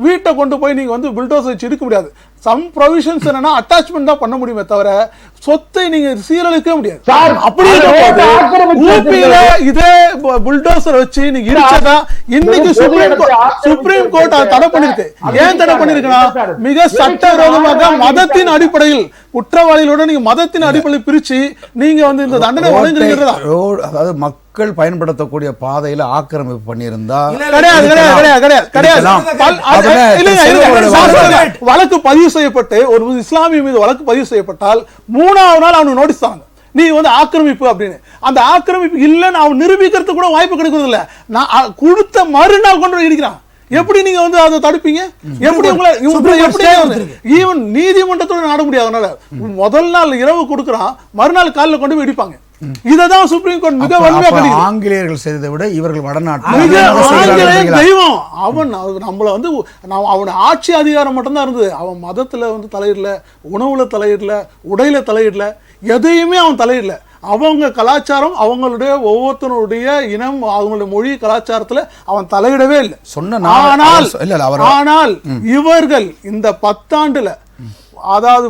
வீட்டை கொண்டு போய் நீங்க வந்து புல்டோசர் வச்சு இடிக்க முடியாது. சம் ப்ரொவிஷன்ஸ் என்னன்னா அட்டாச்மெண்ட் தான் பண்ண முடியுமே தவிர சொத்தை நீங்க சீரழிக்க முடியாது. அப்படி இதே புல்டோசர் வச்சு நீங்க இடிச்சதா இன்னைக்கு சுப்ரீம் கோர்ட் அதை தடை பண்ணிருக்கு. ஏன் தடை பண்ணிருக்கா? மிக சட்டவிரோதமாக மதத்தின் அடிப்படையில் குற்றவாளிகளோட நீங்க மதத்தின் அடிப்படையில் பிரிச்சு நீங்க வந்து இந்த தண்டனை வழங்குறீங்க. அதாவது மக்கள் பயன்படுத்தக்கூடிய பாதையில ஆக்கிரமிப்பு பண்ணியிருந்தா வழக்கு பதிவு செய்யப்பட்டு ஒரு இஸ்லாமிய மீது வழக்கு பதிவு செய்யப்பட்டால் 3ஆவது நாள் அவனுக்கு நோட்டீஸ் தாங்க நீ வந்து ஆக்கிரமிப்பு அப்படின்னு. அந்த ஆக்கிரமிப்பு இல்லைன்னு அவன் நிரூபிக்கிறதுக்கு கூட வாய்ப்பு கிடைக்கிறது இல்ல. நான் கொடுத்த மறுநாள் கொண்டு போய் இடிக்கிறான். எப்படி நீங்க வந்து அதை தடுப்பீங்க? எப்படி ஈவன் நீதிமன்றத்தோட நாட முடியாது. அதனால முதல் நாள் இரவு கொடுக்குறான், மறுநாள் காலையில் கொண்டு போய் இடிப்பாங்க. இததான் சுப்ரீம் கோர்ட் மிக வன்மையா கண்டிக்குது. ஆங்கிலேயர்கள் செய்ததை விட இவர்கள் வடநாட்டு தெய்வம். அவன் நம்மள வந்து அவன் ஆட்சி அதிகாரம் மட்டும்தான் இருந்தது. அவன் மதத்துல வந்து தலையிடல, உணவுல தலையிடல, உடையில தலையிடல, எதையுமே அவன் தலையிடல. அவங்க கலாச்சாரம், அவங்களுடைய ஒவ்வொருத்தனுடைய இனம், அவங்களுடைய மொழி கலாச்சாரத்துல அவன் தலையிடவே இல்லை. ஆனால் இவர்கள் இந்த 10 ஆண்டுல அதாவது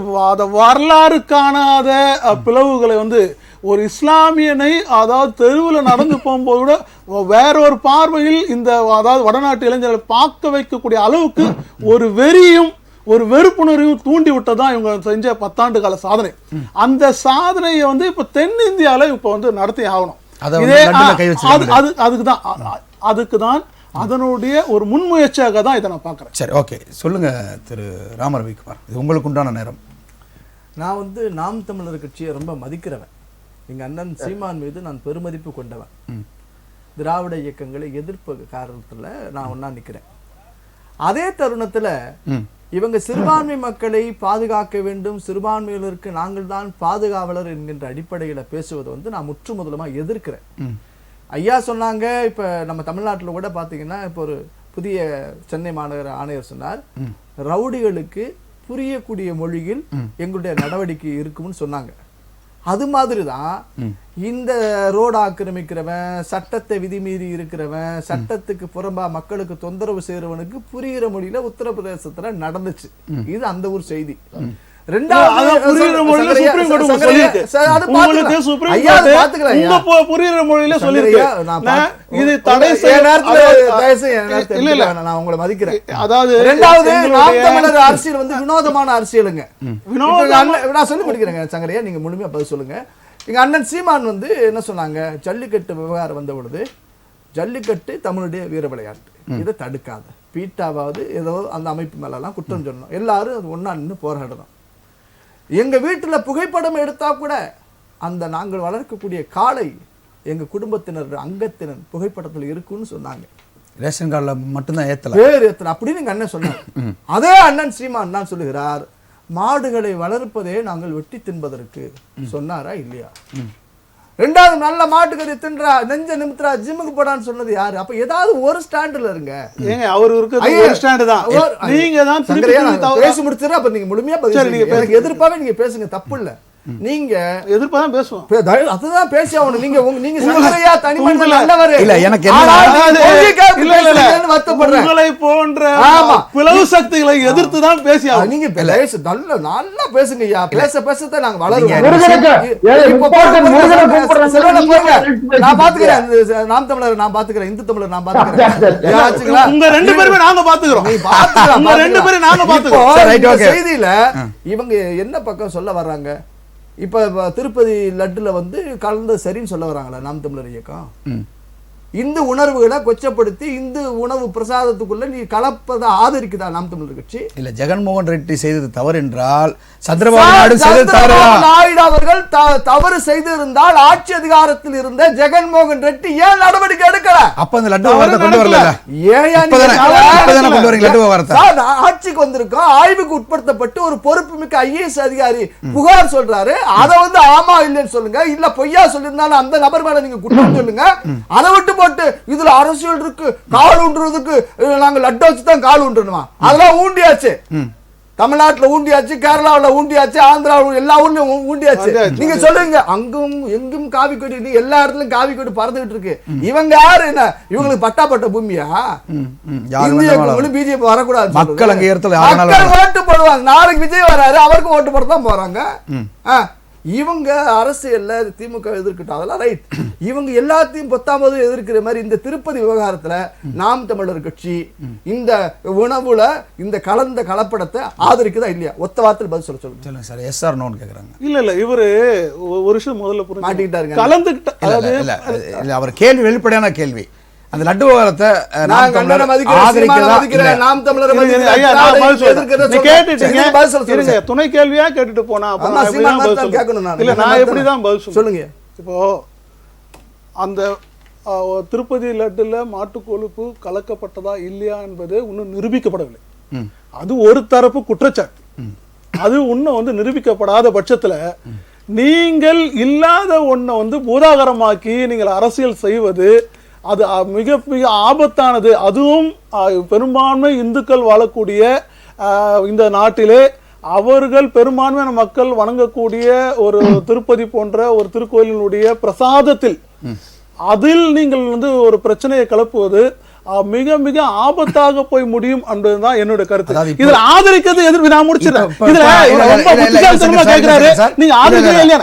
வரலாறு காணாத பிளவுகளை வந்து ஒரு இஸ்லாமியனை அதாவது தெருவில் நடந்து போகும்போது கூட வேற ஒரு பார்வையில் இந்த அதாவது வடநாட்டு இளைஞர்களை பார்க்க வைக்கக்கூடிய அளவுக்கு ஒரு வெறியும் ஒரு வெறுப்புணர்வையும் தூண்டி விட்டதான் இவங்க செஞ்ச 10 ஆண்டு கால சாதனை. அந்த சாதனையை வந்து இப்ப தென்னிந்தியால இப்ப வந்து நடத்தி ஆகணும். அதுக்குதான் அதனுடைய ஒரு முன்முயற்சியாக தான் இதை நான் பார்க்குறேன். சரி, ஓகே, சொல்லுங்க திரு ராமரவிக்குமார், இது உங்களுக்கு உண்டான நேரம். நான் வந்து நாம் தமிழர் கட்சியை ரொம்ப மதிக்கிறவன். எங்க அண்ணன் சீமான் மீது நான் பெருமதிப்பு கொண்டவன். திராவிட இயக்கங்களை எதிர்ப்பு காரணத்துல நான் ஒண்ணா நிக்கிறேன். அதே தருணத்துல இவங்க சிறுபான்மை மக்களை பாதுகாக்க வேண்டும், சிறுபான்மையினருக்கு நாங்கள் தான் பாதுகாவலர் என்கின்ற அடிப்படையில பேசுவது வந்து நான் முற்று முதலமா எதிர்க்கிறேன். ஐயா சொன்னாங்க, இப்ப நம்ம தமிழ்நாட்டுல கூட பாத்தீங்கன்னா இப்ப ஒரு புதிய சென்னை மாநகர ஆணையர் சொன்னார், ரவுடிகளுக்கு புரியக்கூடிய மொழியில் எங்களுடைய நடவடிக்கை இருக்கும்னு சொன்னாங்க. அது மாதிரிதான் இந்த ரோடு ஆக்கிரமிக்கிறவன், சட்டத்தை விதிமீறி இருக்கிறவன், சட்டத்துக்கு புறம்பா மக்களுக்கு தொந்தரவு செய்யறவனுக்கு புரிகிற மொழியில உத்தரப்பிரதேசத்துல நடந்துச்சு. இது அந்த ஒரு செய்தி. அரசியல் வந்து வினோதமான அரசியலுங்க. நான் சொல்லி முடிக்கிறேங்க சங்கரையா, நீங்க முழுமையா பதில் சொல்லுங்க. எங்க அண்ணன் சீமான் வந்து என்ன சொன்னாங்க, ஜல்லிக்கட்டு விவகாரம் வந்த பொழுது ஜல்லிக்கட்டு தமிழுடைய வீர விளையாட்டு, இதை தடுக்காத பீட்டாவது ஏதோ அந்த அமைப்பு மேலாம் குற்றம் சொல்லணும், எல்லாரும் அது ஒன்னா நின்று போராடணும். எங்க வீட்டுல புகைப்படம் எடுத்தா கூட அந்த நாங்கள் வளர்க்கக்கூடிய காளை எங்க குடும்பத்தினர் அங்கத்தினர் புகைப்படத்தில் இருக்குன்னு சொன்னாங்க. ரேஷன் கார்டுல மட்டும்தான் ஏத்தல, பேர் ஏத்தல அப்படின்னு எங்க அண்ணன் சொன்னாங்க. அதே அண்ணன் சீமான் தான் சொல்லுகிறார், மாடுகளை வளர்ப்பதே நாங்கள் வெட்டி தின்பதற்கு சொன்னாரா இல்லையா? ரெண்டாவது நல்ல மாட்டுக்கறி தின்றா, நெஞ்ச நிமித்ரா, ஜிம்முக்கு போடான்னு சொன்னது யாரு? அப்ப ஏதாவது ஒரு ஸ்டாண்ட்ல இருங்க. ஏங்க அவர் இருக்கிறது ஒரு ஸ்டாண்ட் தான். நீங்க தான் பேசி முடிச்சிரு. அப்ப நீங்க முழுமையா எனக்கு எதிர்ப்பாவே நீங்க பேசுங்க, தப்பு இல்ல. நீங்க எதிர்ப்பா தான் பேசுவோம், அதுதான் பேசி ஆகணும். நீங்க சங்கரையா தனி மனிதன் நல்லவர் இல்ல, எனக்கு உங்களை போன்ற பிளவு சக்திகளை எதிர்த்து தான் பேசி ஆகணும். நீங்க நல்லா பேசுங்க ஐயா, பேச பேசத்தான் நாங்க வளருவோம். நான் பாத்துக்கிறேன் நாம் தமிழர், நான் பாத்துக்கிறேன் இந்து தமிழர், நான் பாத்துக்கிறேன். உங்க ரெண்டு பேருமே நாங்க பாத்துக்கிறோம், உங்க ரெண்டு பேரும் நாங்க பாத்துக்கிறோம். செய்தியில இவங்க என்ன பக்கம் சொல்ல வர்றாங்க, இப்ப திருப்பதி லட்டுல வந்து கலந்து சரின்னு சொல்ல வராங்களா நாம் தமிழர் இயக்கம்? இந்து உணர்வுகளை கொச்சப்படுத்தி இந்து உணவு பிரசாதத்துக்குள்ள நீ கலப்பதை ஆதரிக்குதா நாம் தமிழர் கட்சி? இல்ல, ஜெகன்மோகன் ரெட்டி செய்தது தவறு என்றால் சந்திரபாபு நாயுடு அவர்கள் தவறு செய்திருந்தால் ஆட்சி அதிகாரத்தில் இருந்த ஜெகன்மோகன் ரெட்டி ஏன் நடவடிக்கை எடுக்கல? அப்ப அந்த லட்டு விவகாரத்தை கொண்டு வரல. ஆட்சிக்கு வந்திருக்கோம், ஆய்வுக்கு உட்படுத்தப்பட்டு ஒரு பொறுப்பு மிக்க ஐஏஎஸ் அதிகாரி புகார் சொல்றாரு, அதை வந்து ஆமா இல்லைன்னு சொல்லுங்க, இல்ல பொய்யா சொல்லிருந்தாலும் அந்த நபர் மேல நீங்க குற்றம் சொல்லுங்க. அதை விட்டு போட்டு இதுல அரசியல் இருக்கு, கால் ஊன்றதுக்கு நாங்க லட்டு வச்சுதான் கால் ஊன்றணுமா? அதெல்லாம் ஊண்டியாச்சு. தமிழ்நாட்டுல ஊண்டியாச்சு, கேரளாவில் ஊண்டியாச்சு, ஆந்திராவில் எல்லா ஊர்லயும் ஊண்டியாச்சு. நீங்க சொல்லுங்க, அங்கும் எங்கும் காவி கொடி, எல்லா இடத்துலயும் காவி கொடி பறந்துகிட்டு இருக்கு. இவங்க யாரு? என்ன இவங்களுக்கு பட்டாப்பட்ட பூமியா? பிஜேபி வரக்கூடாது, மக்கள் அங்க ஓட்டு போடுவாங்க. நாளைக்கு விஜய் வராரு, அவருக்கும் ஓட்டு போட தான் போறாங்க. இவங்க அரசியல்ல திமுக எதிர்க்கட்டும், அதெல்லாம் ரைட். இவங்க எல்லாத்தையும் 19 எதிர்க்கிற மாதிரி இந்த திருப்பதி விவகாரத்துல நாம் தமிழர் கட்சி இந்த உணவுல இந்த கலந்த கலப்படத்தை ஆதரிக்குதா இல்லையா? ஒத்த வார்த்தையில் பதில் சொல்லுங்க சார். எஸ் ஆர் நோன்னு கேக்குறாங்க. இல்ல இவரு ஒரு விஷயம் முதல்ல மாட்டிக்கிட்டாருங்க, கலந்துக்கிட்ட. அவர் கேள்வி வெளிப்படையான கேள்வி. அந்த லட்டு விவகாரத்தை துணை கேள்வியா கேட்டுட்டு போனா நான் எப்படிதான் பதில் சொல்லுங்க. இப்போ அந்த திருப்பதி லட்டுல மாட்டு கொழுப்பு கலக்கப்பட்டதா இல்லையா என்பது இன்னும் நிரூபிக்கப்படவில்லை. அது ஒரு தரப்பு குற்றச்சாட்டு. அது இன்னும் வந்து நிரூபிக்கப்படாத பட்சத்துல நீங்கள் இல்லாத ஒன்றை வந்து பூதாகரமாக்கி நீங்கள் அரசியல் செய்வது அது மிக மிக ஆபத்தானது. அதுவும் பெரும்பான்மை இந்துக்கள் வாழக்கூடிய இந்த நாட்டிலே அவர்கள் பெரும்பான்மையான மக்கள் வணங்கக்கூடிய ஒரு திருப்பதி போன்ற ஒரு திருக்கோயிலினுடைய பிரசாதத்தில் அதில் நீங்கள் வந்து ஒரு பிரச்சனையை கிளப்புவது மிக மிக ஆபத்தாக போய் முடியும் என்பதுதான் என்னோட கருத்து. இதுல ஆதரிக்கிறது எதிர்ப்பு நான் முடிச்சிடறேன். இதுல ரொம்ப புத்திசாலித்தனமா கேக்குறாரு, நீங்க ஆதரிக்கிறீங்க இல்லையா?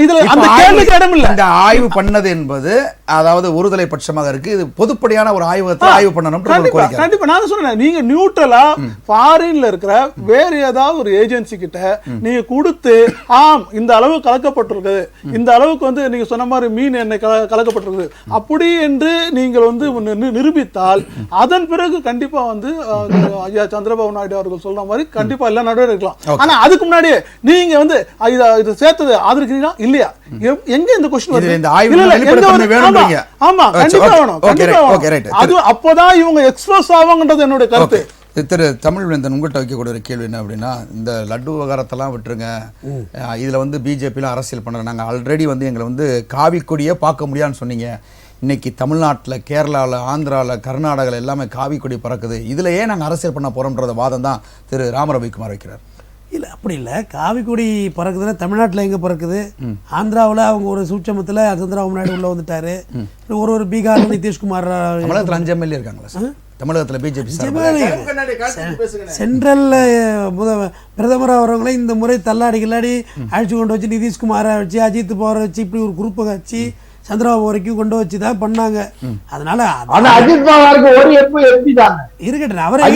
இதுல அந்த கேள்விக்கு இடம் இல்ல. இந்த ஆய்வு பண்ணது என்பது அதாவது ஒருதலை பட்சமாக இருக்கு. இது பொதுப்படியான ஒரு ஆய்வகத்தை ஆய்வு பண்ணணும். கண்டிப்பா நான் சொன்னேன், நீங்க நியூட்ரலா ஃபாரின்ல இருக்கிற வேற ஏதாவது ஒரு ஏஜென்சி கிட்ட நீங்க கொடுத்து ஆம் இந்த அளவு கலக்கப்பட்டிருக்கு, இந்த அளவுக்கு வந்து நீங்க சொன்ன மாதிரி மீன் எண்ணெய் கலக்கப்பட்டிருக்கு அப்படி என்று நீங்கள் வந்து நிரூபித்தால் இருந்தால் அதன் பிறகு கண்டிப்பா வந்து ஐயா சந்திரபாபு நாயுடு அவர்கள் சொல்ற மாதிரி கண்டிப்பா எல்லா நடவடிக்கை இருக்கலாம். ஆனா அதுக்கு முன்னாடியே நீங்க வந்து இதை சேர்த்தது ஆதரிக்கிறீங்களா இல்லையா? எங்க இந்த கொஸ்டின் வருது? ஆமா கண்டிப்பா வேணும், கண்டிப்பா வேணும். அது அப்பதான் இவங்க எக்ஸ்பிரஸ் ஆவாங்கன்றது என்னுடைய கருத்து. திரு தமிழ்வேந்தன் உங்கள்கிட்ட வைக்கக்கூடிய ஒரு கேள்வி என்ன அப்படின்னா, இந்த லட்டு விவகாரத்தெல்லாம் விட்டுருங்க, இதில் வந்து பிஜேபியில் அரசியல் பண்ணுறோம், நாங்கள் ஆல்ரெடி வந்து எங்களை வந்து காவி கொடியே பார்க்க முடியாதுன்னு சொன்னீங்க, இன்னைக்கு தமிழ்நாட்டில், கேரளாவில், ஆந்திராவில், கர்நாடகாவில் எல்லாமே காவி கொடி பறக்குது, இதில் ஏன் நாங்கள் அரசியல் பண்ண போகிறோம்ன்றத வாதம் தான் திரு ராமரவிக்குமார் வைக்கிறார். இல்லை அப்படி இல்லை, காவி கொடி பறக்குதுன்னா தமிழ்நாட்டில் எங்கே பறக்குது? ஆந்திராவில் அவங்க ஒரு சூட்சமத்தில் சந்திரபாபு நாயுடு உள்ள வந்துட்டாரு. ஒரு பீகார் நிதிஷ்குமார், தமிழகத்தில் 5 எம்எல்ஏ இருக்காங்களா சார்? தமிழகத்தில் பிஜேபி சென்ட்ரல்ல பிரதமராக வரவங்களே இந்த முறை தள்ளாடி கில்லாடி அழைச்சி கொண்டு வச்சு நிதிஷ்குமாரை வச்சு அஜித் பவாரை வச்சு இப்படி ஒரு குரூப்பை வச்சு சந்திரபாபு வரைக்கும் கொண்டு வச்சு தான் பண்ணாங்க. அதனால அஜித் பவாருக்கு ஒரு எம்பி தான் இருக்கட்டும், அவரே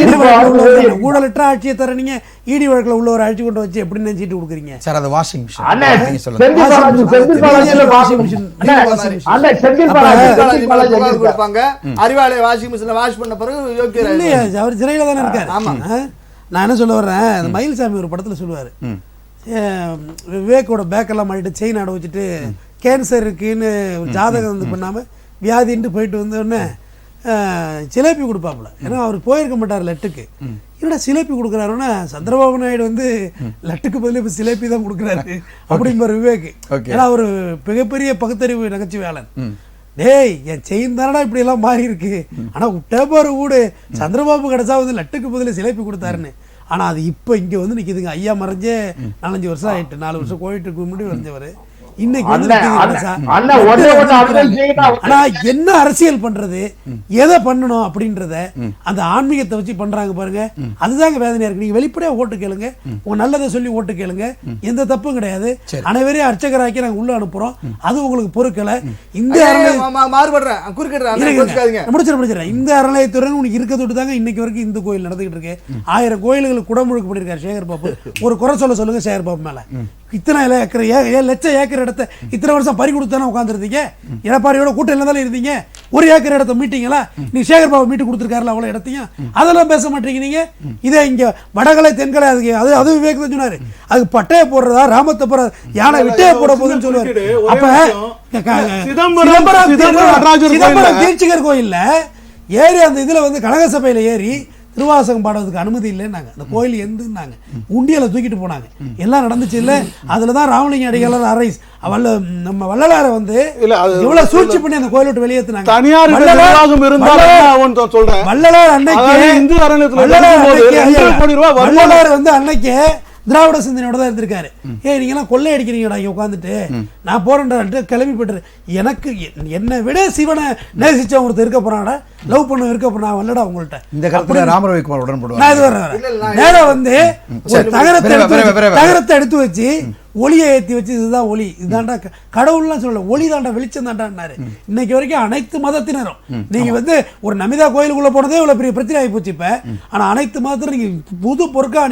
ஊழலற்ற ஆட்சியை தர நீங்க இடி வழக்கில் உள்ள ஒரு அழைச்சி கொண்டு வச்சு எப்படி சீட்டு கொடுக்குறீங்க சார்? அது வாஷிங் மிஷின். அறிவாலய வாஷிங் மிஷின்ல வாஷ் பண்ண பிறகு யோக்கியம் இல்லையா? அவர் சிறையில தானே இருக்காரு. ஆமா, நான் என்ன சொல்ல வர்றேன், இந்த மயில்சாமி ஒரு படத்துல சொல்லுவாரு, விவேக்கோட பேக்கெல்லாம் மாட்டிட்டு செயின் அடை வச்சுட்டு கேன்சர் இருக்குன்னு ஜாதகம் வந்து பண்ணாமல் வியாதின்ட்டு போயிட்டு வந்தோடனே சிலேபி கொடுப்பாப்புல. ஏன்னா அவர் போயிருக்க மாட்டார் லட்டுக்கு. என்னடா சிலேபி கொடுக்குறாருன்னா, சந்திரபாபு நாயுடு வந்து லட்டுக்கு பதில் இப்போ சிலேபி தான் கொடுக்குறாரு அப்படிம்பார் விவேக். ஏன்னா அவர் மிகப்பெரிய பகுத்தறிவு நகைச்சுவையாளர். டேய், என் செயின் தானடா இப்படி எல்லாம் மாறி இருக்கு, ஆனா டேபாரு வீடு சந்திரபாபு கிடைச்சா வந்து லட்டுக்கு பதில் சிலேபி கொடுத்தாருன்னு. ஆனா அது இப்போ இங்க வந்து நிக்குதுங்க. ஐயா மறைஞ்சே 4-5 வருஷம் ஆயிட்டு, 4 வருஷம் கோயிட்டுக்கு முன்னாடி வரைஞ்சவர் இன்னைக்கு வந்து ஆனா என்ன அரசியல் பண்றது, எதை பண்ணணும் அப்படின்றத அந்த ஆன்மீகத்தை வச்சு பண்றாங்க பாருங்க, அதுதாங்க வேதனையா இருக்கு. நீங்க வெளிப்படையா ஓட்டு கேளுங்க, உங்க நல்லதை சொல்லி ஓட்டு கேளுங்க, எந்த தப்பும் கிடையாது. அனைவரையும் அர்ச்சகராக்கி நாங்க உள்ள அனுப்புறோம், அது உங்களுக்கு பொறுக்கல. இந்த முடிச்சிடறேன், இந்த அறநிலையத்துறை உனக்கு இருக்க தொட்டு தாங்க இன்னைக்கு வரைக்கும் இந்து கோயில் நடந்துகிட்டு இருக்கு. 1000 கோயில்களுக்கு குடமுழுக்கு பண்ணிருக்காரு சேகர் பாபு. ஒரு குறை சொல்லுங்க சேகர் பாபு மேல. இத்தனை ஏக்கர் 7 லட்சம் ஏக்கர் இடத்த இத்தனை வருஷம் பறி கொடுத்தானே உட்காந்துருந்தீங்க. எடப்பாடியோட கூட்டம் இருந்தாலும் இருந்தீங்க. 1 ஏக்கர் இடத்த மீட்டிங்களா? நீ சேகர் பாபு மீட்டு கொடுத்துருக்காருல அவ்வளோ இடத்தையும், அதெல்லாம் பேச மாட்டீங்க நீங்க. இதே இங்க வடகலை தென்கலை அது விவேக் தான் சொன்னாரு, அது பட்டைய போடுறதா ராமத்தை போடுறதா, யானை விட்டையை போட போகுதுன்னு சொல்லுவாரு. அப்ப சிதம்பரம் தீட்சிகர் கோயில்ல ஏறி அந்த இதுல வந்து கனகசபையில ஏறி திருவாசகம் பாடுறதுக்கு அனுமதி இல்லைன்னாங்க. அந்த கோயில் எந்துன்னாங்க, உண்டியலை தூக்கிட்டு போனாங்க. எல்லாம் நடந்துச்சு இல்ல. அதுலதான் ராமலிங்க அடிகளார் அரைஸ் நம்ம வள்ளலார வந்து இவ்வளவு சூழ்ச்சி பண்ணி அந்த கோயிலை விட்டு வெளியேற்றினாங்க. வள்ளலார் வந்து அன்னைக்கு திராவிட சிந்தனையோட தான் இருந்திருக்காரு. நீங்கெல்லாம் கொள்ளை அடிக்கிறீங்கடா இங்க உட்காந்துட்டு, நான் போறேன்ட்டு கிளம்பி போட்டுரு. எனக்கு என்னை விட சிவனை நேசிச்ச ஒருத்தர் இருக்க போறாடா, லவ் பண்ண இருக்க போறா வரலடா உங்கள்கிட்ட. இந்த கருத்துல ராமரவிக்குமார் உடன்படுவார். நான் இது வர்றேன் நேரம் வந்து தகரத்தை எடுத்து வச்சு ஒளியை ஏற்றி வச்சு, இதுதான் ஒளி, இதுதான்டா கடவுள்லாம் சொல்லல, ஒளி தாண்டா, வெளிச்சம் தாண்டாரு. இன்னைக்கு வரைக்கும் அனைத்து மதத்தினரும், நீங்க வந்து ஒரு நமிதா கோயிலுக்குள்ள போனதே இவ்வளவு பெரிய பிரச்சனை ஆகி போச்சு இப்ப. ஆனா அனைத்து மதத்தினரும் நீங்க புது பொருட்கா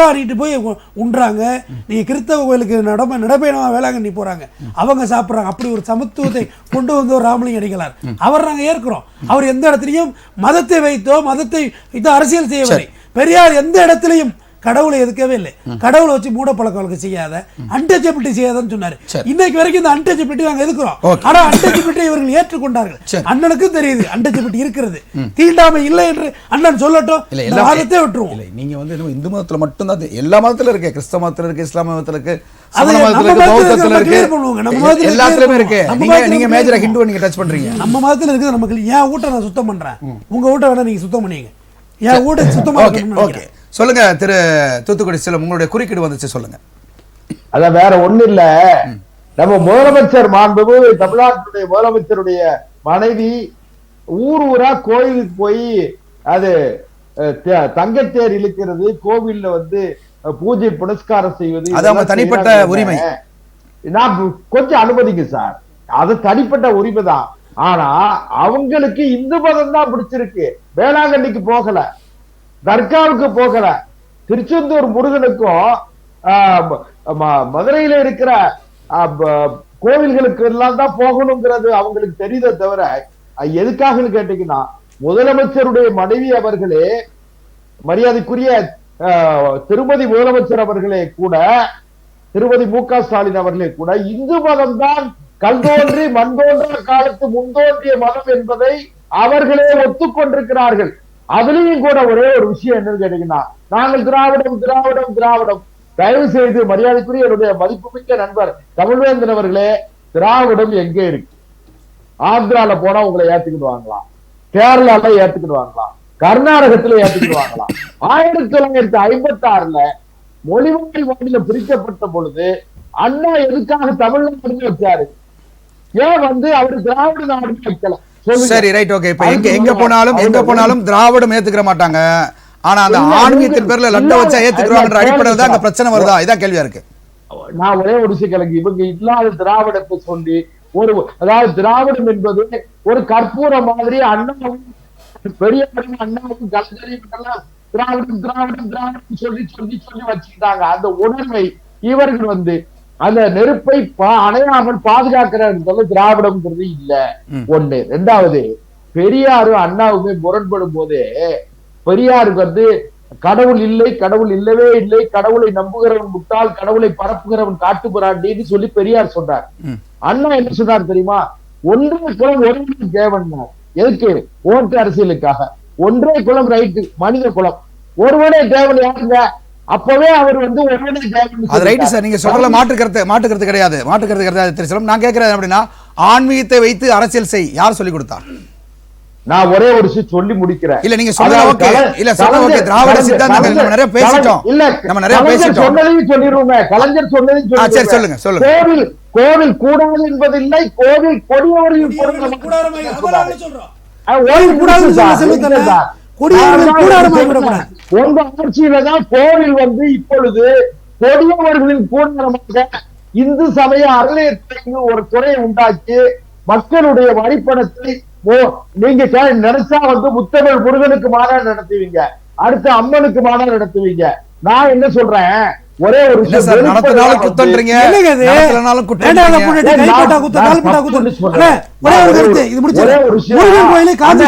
அணிட்டு போய் உண்றாங்க. நீங்க கிறிஸ்தவ கோயிலுக்கு நடைபயணமா வேளாங்கண்ணி போறாங்க, அவங்க சாப்பிடுறாங்க. அப்படி ஒரு சமத்துவத்தை கொண்டு வந்து ஒரு ராமலிங்க அடிகளார், அவர் நாங்க ஏற்கிறோம். அவர் எந்த இடத்துலையும் மதத்தை வைத்தோ மதத்தை வைத்தோ அரசியல் செய்யவில்லை. பெரியார் எந்த இடத்துலையும் கடவுளை எதுக்கவே இல்லை. கடவுளை வச்சு மூட பழக்க வழக்கம் செய்யாத, அன்டச்சபிலிட்டி செய்யாதன்னு சொன்னாரு. இன்னைக்கு வரைக்கும் இந்த அன்டச்சபிலிட்டி நாங்க எதுக்குறோம். ஆனா அன்டச்சபிலிட்டி இவர்கள் ஏற்றுக்கொண்டார்கள். அண்ணனுக்கும் தெரியுது அன்டச்சபிலிட்டி இருக்கிறது, தீண்டாமை இல்லை என்று அண்ணன் சொல்லட்டும், வாதத்தை விட்டுருவோம். இல்லை, நீங்க வந்து இந்து மதத்துல மட்டும் தான், எல்லா மதத்துல இருக்கு, கிறிஸ்தவ மதத்துல இருக்கு, இஸ்லாமிய மதத்துல இருக்கு, நம்ம மதத்துல இருக்கு. நமக்கு என் வீட்டை நான் சுத்தம் பண்றேன், உங்க வீட்டை வேணா நீங்க சுத்தம் பண்ணீங்க, என் வீட்டை சுத்தமா சொல்லுங்க. திரு தூத்துக்குடி செல்வம், உங்களுடைய குறுக்கீடு வந்துச்சு, சொல்லுங்க. அதான் வேற ஒண்ணு இல்ல, நம்ம முதலமைச்சர் மாண்புமிகு தமிழ்நாட்டுடைய முதலமைச்சருடைய மனைவி ஊரா கோயிலுக்கு போய் அது தங்கத்தேர் இழுக்கிறது, கோவில்ல வந்து பூஜை புனஸ்காரம் செய்வது, அது தனிப்பட்ட உரிமை. நான் கொஞ்சம் அனுமதிங்க சார், அது தனிப்பட்ட உரிமை தான். ஆனா அவங்களுக்கு இந்து மதம் தான் பிடிச்சிருக்கு. வேளாங்கண்ணிக்கு போகல, தர்காவுக்கு போகல, திருச்செந்தூர் முருகனுக்கும் மதுரையில இருக்கிற கோவில்களுக்கு எல்லாம் தான் போகணுங்கிறது அவங்களுக்கு தெரியுதே தவிர, எதுக்காகன்னு கேட்டீங்கன்னா முதலமைச்சருடைய மனைவி அவர்களே, மரியாதைக்குரிய திருமதி முதலமைச்சர் அவர்களே கூட, திருமதி மு.க. ஸ்டாலின் அவர்களே கூட இந்து மதம் தான் கல் தோன்றி மண் தோன்ற காலத்து முன்தோன்றிய மதம் என்பதை அவர்களே ஒத்துக்கொண்டிருக்கிறார்கள். அதுலயும் கூட ஒரே ஒரு விஷயம் என்னன்னு கேட்டீங்கன்னா, நாங்கள் திராவிடம் திராவிடம் திராவிடம். தயவு செய்து மரியாதைக்குரிய என்னுடைய மதிப்புமிக்க நண்பர் தமிழ்வேந்தன் அவர்களே, திராவிடம் எங்கே இருக்கு? ஆந்திரால போனா உங்களை ஏத்துக்கிடுவாங்களாம், கேரளால ஏத்துக்கிடுவாங்களாம், கர்நாடகத்துல ஏத்துக்கிடுவாங்களாம். 1956 மொழிவாரி மாநிலம் பிரிக்கப்பட்ட பொழுது அண்ணா எதுக்காக தமிழ்நாடு வச்சாரு? ஏன் அவரு திராவிட நாடு வைக்கல? சரி, ரைட், ஓகே. இப்ப எங்க போனாலும் திராவிடம் ஏத்துக்கிற மாட்டாங்க. ஆனா அந்த ஆன்மீகத்தின் பேர்ல லட்ட வச்சா ஏத்துக்கிறாங்கன்ற அடிப்படையில் தான் அங்க பிரச்சனை வருதா? இதான் கேள்வியா இருக்கு. நான் ஒரே ஒரு விஷயம் கிளம்பி இவங்க இல்லாத திராவிடத்தை சொல்லி அதாவது திராவிடம் என்பது ஒரு கற்பூர மாதிரி அண்ணாவும் பெரிய அண்ணாவும் கலைஞரையும் திராவிடம் திராவிடம் திராவிடம் சொல்லி சொல்லி சொல்லி வச்சுக்கிட்டாங்க. அந்த உணர்வை இவர்கள் அந்த நெருப்பை அணையாமல் பாதுகாக்கிறது திராவிடம்ங்கிறது இல்ல. ஒண்ணு. ரெண்டாவது, பெரியாரும் அண்ணாவுமே முரண்படும் போதே பெரியாருக்கு கடவுள் இல்லை, கடவுள் இல்லவே இல்லை, கடவுளை நம்புகிறவன் முட்டாள், கடவுளை பரப்புகிறவன் காட்டுப்புறாண்டின்னு சொல்லி பெரியார் சொன்னார். அண்ணா என்ன சொன்னார் தெரியுமா? ஒன்றே குலம் ஒருவன் தேவன். எதுக்கு? ஓட்டு அரசியலுக்காக. ஒன்றே குலம் ரைட்டு, மனித குலம். ஒருவனே தேவன் யாருங்க? அப்பவே அவர் ஒருவனே தேவன். அது ரைட் சார், நீங்க சொல்ற மாற்று கருத்து கிடையாது. நான் கேட்கிறேன் அப்படின்னா, ஆன்மீகத்தை வைத்து அரசியல் செய் யார் சொல்லி கொடுத்தா? நான் ஒரே ஒரு விஷயம் சொல்லி முடிக்கிறேன். இல்ல நீங்க சொல்றது ஓகே. இல்ல சொல்றது ஓகே. திராவிட சித்தாந்தங்கள் நம்ம நிறைய பேசிட்டோம். நம்ம நிறைய பேசிட்டோம். சொன்னதையும் சொல்லிடுவோமே. கலைஞர் சொன்னதையும் சொல்லுங்க. சரி, சொல்லுங்க. கோவில் கூடாது என்பதில்லை, கோவில் கொடியவர்கள் உங்க ஆட்சியில தான் கோவில் இப்பொழுது கொடியவர்களின் கூடாரமாக இந்து சமய அறநிலையத்துறைக்கு ஒரு துறையை உண்டாக்கி மக்களுடைய வரிப்பணத்தை நீங்க நினைச்சா முத்தமிழ் முருகனுக்கு மாநாடு நடத்துவீங்க, அடுத்த அம்மனுக்கு மாநாடு நடத்துவீங்க. நான் என்ன சொல்றேன், ஒரே ஒரு விஷயம்,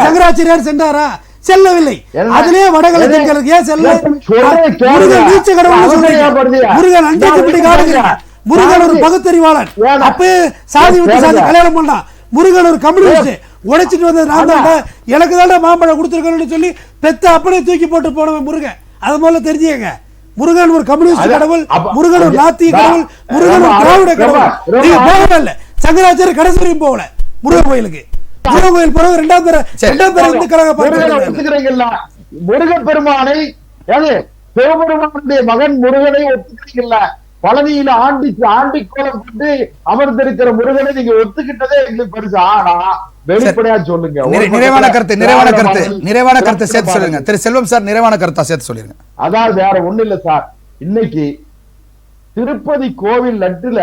சங்கராச்சாரியார் சென்றாரா? செல்லவில்லை. அதிலே வடகிழக்கு ஏன் செல்ல? முருகன் நீச்ச கடவுள், முருகன் அஞ்சப்படி காடுகிறார். முருகன் ஒரு பகுத்தறிவாளன். அப்பயே சாதி விட்டு சாதி கல்யாணம் பண்ணான். முருகன் ஒரு கம்யூனிஸ்ட். உடைச்சிட்டு வந்த நான் எனக்கு தான் மாம்பழம் கொடுத்துருக்கணும்னு சொல்லி பெத்த அப்படியே தூக்கி போட்டு போனவன் முருகன். அது முதல்ல தெரிஞ்சுங்க. முருகன் ஒரு கம்யூனிஸ்ட் கடவுள், முருகன் ஒரு நாத்திய கடவுள், முருகன் ஒரு திராவிட கடவுள். நீங்க போகவே இல்லை. சங்கராச்சாரிய கடைசி வரையும் போகல முருகன் கோயிலுக்கு. முருகன் கோயில் பிறகு இரண்டாம் பேர் முருகன் பெருமானை, சிவபெருமானுடைய மகன் முருகனை ஒத்துக்கிறீங்கல்ல? பழனியில ஆண்டி கோலம் கொண்டு அமர்ந்திருக்கிற முருகனை நீங்க ஒத்துக்கிட்டதே எங்களுக்கு பெருசு. ஆனா வெளிப்படையா சொல்லுங்க. நிறைவான கருத்து சேர்த்து சொல்லுங்க திரு செல்வம் சார். நிறைவான கருத்தா சேர்த்து சொல்லுங்க. அதாவது வேற ஒண்ணு இல்ல சார், இன்னைக்கு திருப்பதி கோவில் லட்டுல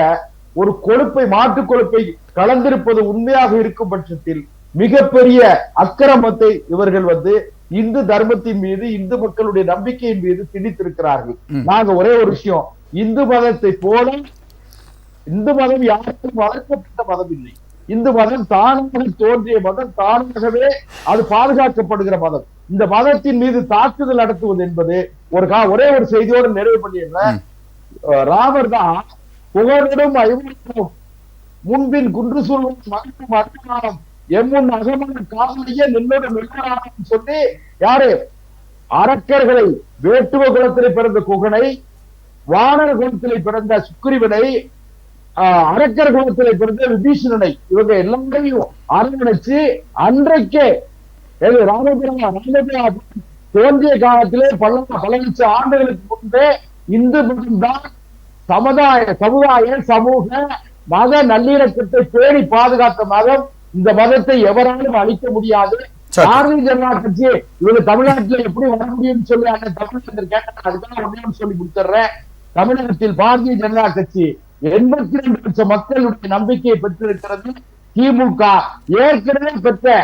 ஒரு கொழுப்பை, மாட்டு கொழுப்பை கலந்திருப்பது உண்மையாக இருக்கும் பட்சத்தில் மிகப்பெரிய அக்கிரமத்தை இவர்கள் இந்து தர்மத்தின் மீது, இந்து மக்களுடைய நம்பிக்கையின் மீது திணித்திருக்கிறார்கள். நாங்க ஒரே ஒரு விஷயம், இந்து மதத்தை போல இந்து மதம் யாருக்கும் வளர்க்கப்பட்ட மதம் இல்லை. இந்து மதம் தானாக தோன்றிய மதம், தானாகவே அது பாதுகாக்கப்படுகிற மதம். இந்த மதத்தின் மீது தாக்குதல் நடத்துவது என்பது ஒரே ஒரு செய்தியோடு நிறைவு பண்ணிடுறேன். ராமர் தான் புகழும் ஐவரும் முன்பின் குன்று சூழ்வும் மகனும் அருமானம் எம்முன் அகமன காதலிய நின்னோட நில்லாராம் சொல்லி யாரு அரக்கர்களை வேட்டுவ குலத்திலே பிறந்த குகனை, வானர குலத்திலே பிறந்த சுக்ரீவனை, அரக்கர் குலத்திலே பிறந்த விபீஷணனை, இவங்க எல்லாரையும் அரவணைச்சு அன்றைக்கே ராமபிரா தோன்றிய காலத்திலே பல லட்சம் ஆண்டுகளுக்கு முன்பே இந்து மதம் தான் சமுதாய சமூக மத நல்லிணக்கத்தை பேணி பாதுகாத்த மதம். இந்த மதத்தை எவராலும் அழிக்க முடியாது. பாரதிய ஜனதா கட்சி இவங்க தமிழ்நாட்டில் எப்படி வர முடியும்னு சொல்லி அந்த தமிழகத்தில் கேட்ட அதுக்கான ஒன்றையும் சொல்லி கொடுத்துறேன். தமிழகத்தில் பாரதிய ஜனதா கட்சி 82 லட்சம் மக்களுடைய நம்பிக்கையை பெற்றிருக்கிறது. திமுக ஏற்கனவே பெற்ற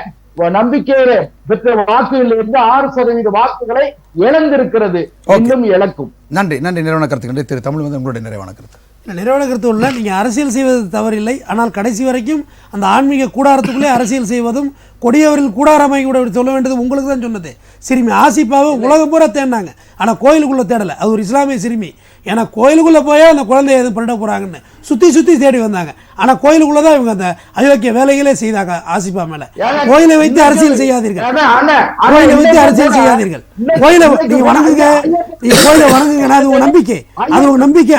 நம்பிக்கையிலே பெற்ற வாக்குகளில் இருந்து 6% வாக்குகளை இழந்திருக்கிறது, இன்னும் இழக்கும். நன்றி. நிறைவான கருத்து திரு தமிழ் உங்களுடைய நிறைவான கருத்து. இல்லை, நிறைவான கருத்து உள்ள நீங்கள் அரசியல் செய்வது தவறில்லை. ஆனால் கடைசி வரைக்கும் அந்த ஆன்மீக கூடாரத்துக்குள்ளே அரசியல் செய்வதும் கொடியவர்கள் கூடாரமாகி கூட சொல்ல வேண்டியது உங்களுக்கு தான் சொன்னது. சிறுமி ஆசிப்பாவை உலகம் பூரா தேடினாங்க, ஆனால் கோயிலுக்குள்ளே தேடலை. அது ஒரு இஸ்லாமிய சிறுமி. ஏன்னா கோயிலுக்குள்ளே போய் அந்த குழந்தைய எதுவும் பண்ணிட போகிறாங்கன்னு சுற்றி தேடி வந்தாங்க. ஆனால் கோயிலுக்குள்ளே தான் இவங்க அந்த அயோக்கிய வேலைகளே செய்தாங்க ஆசிப்பா மேலே. கோயிலை வைத்து அரசியல் செய்யாதீர்கள், கோயிலை வைத்து அரசியல் செய்யாதீர்கள். கோயிலை நீங்கள் வணங்குங்க, நீங்கள் கோயிலை வணங்குங்கன்னா அது ஒரு நம்பிக்கை, அது ஒரு நம்பிக்கை,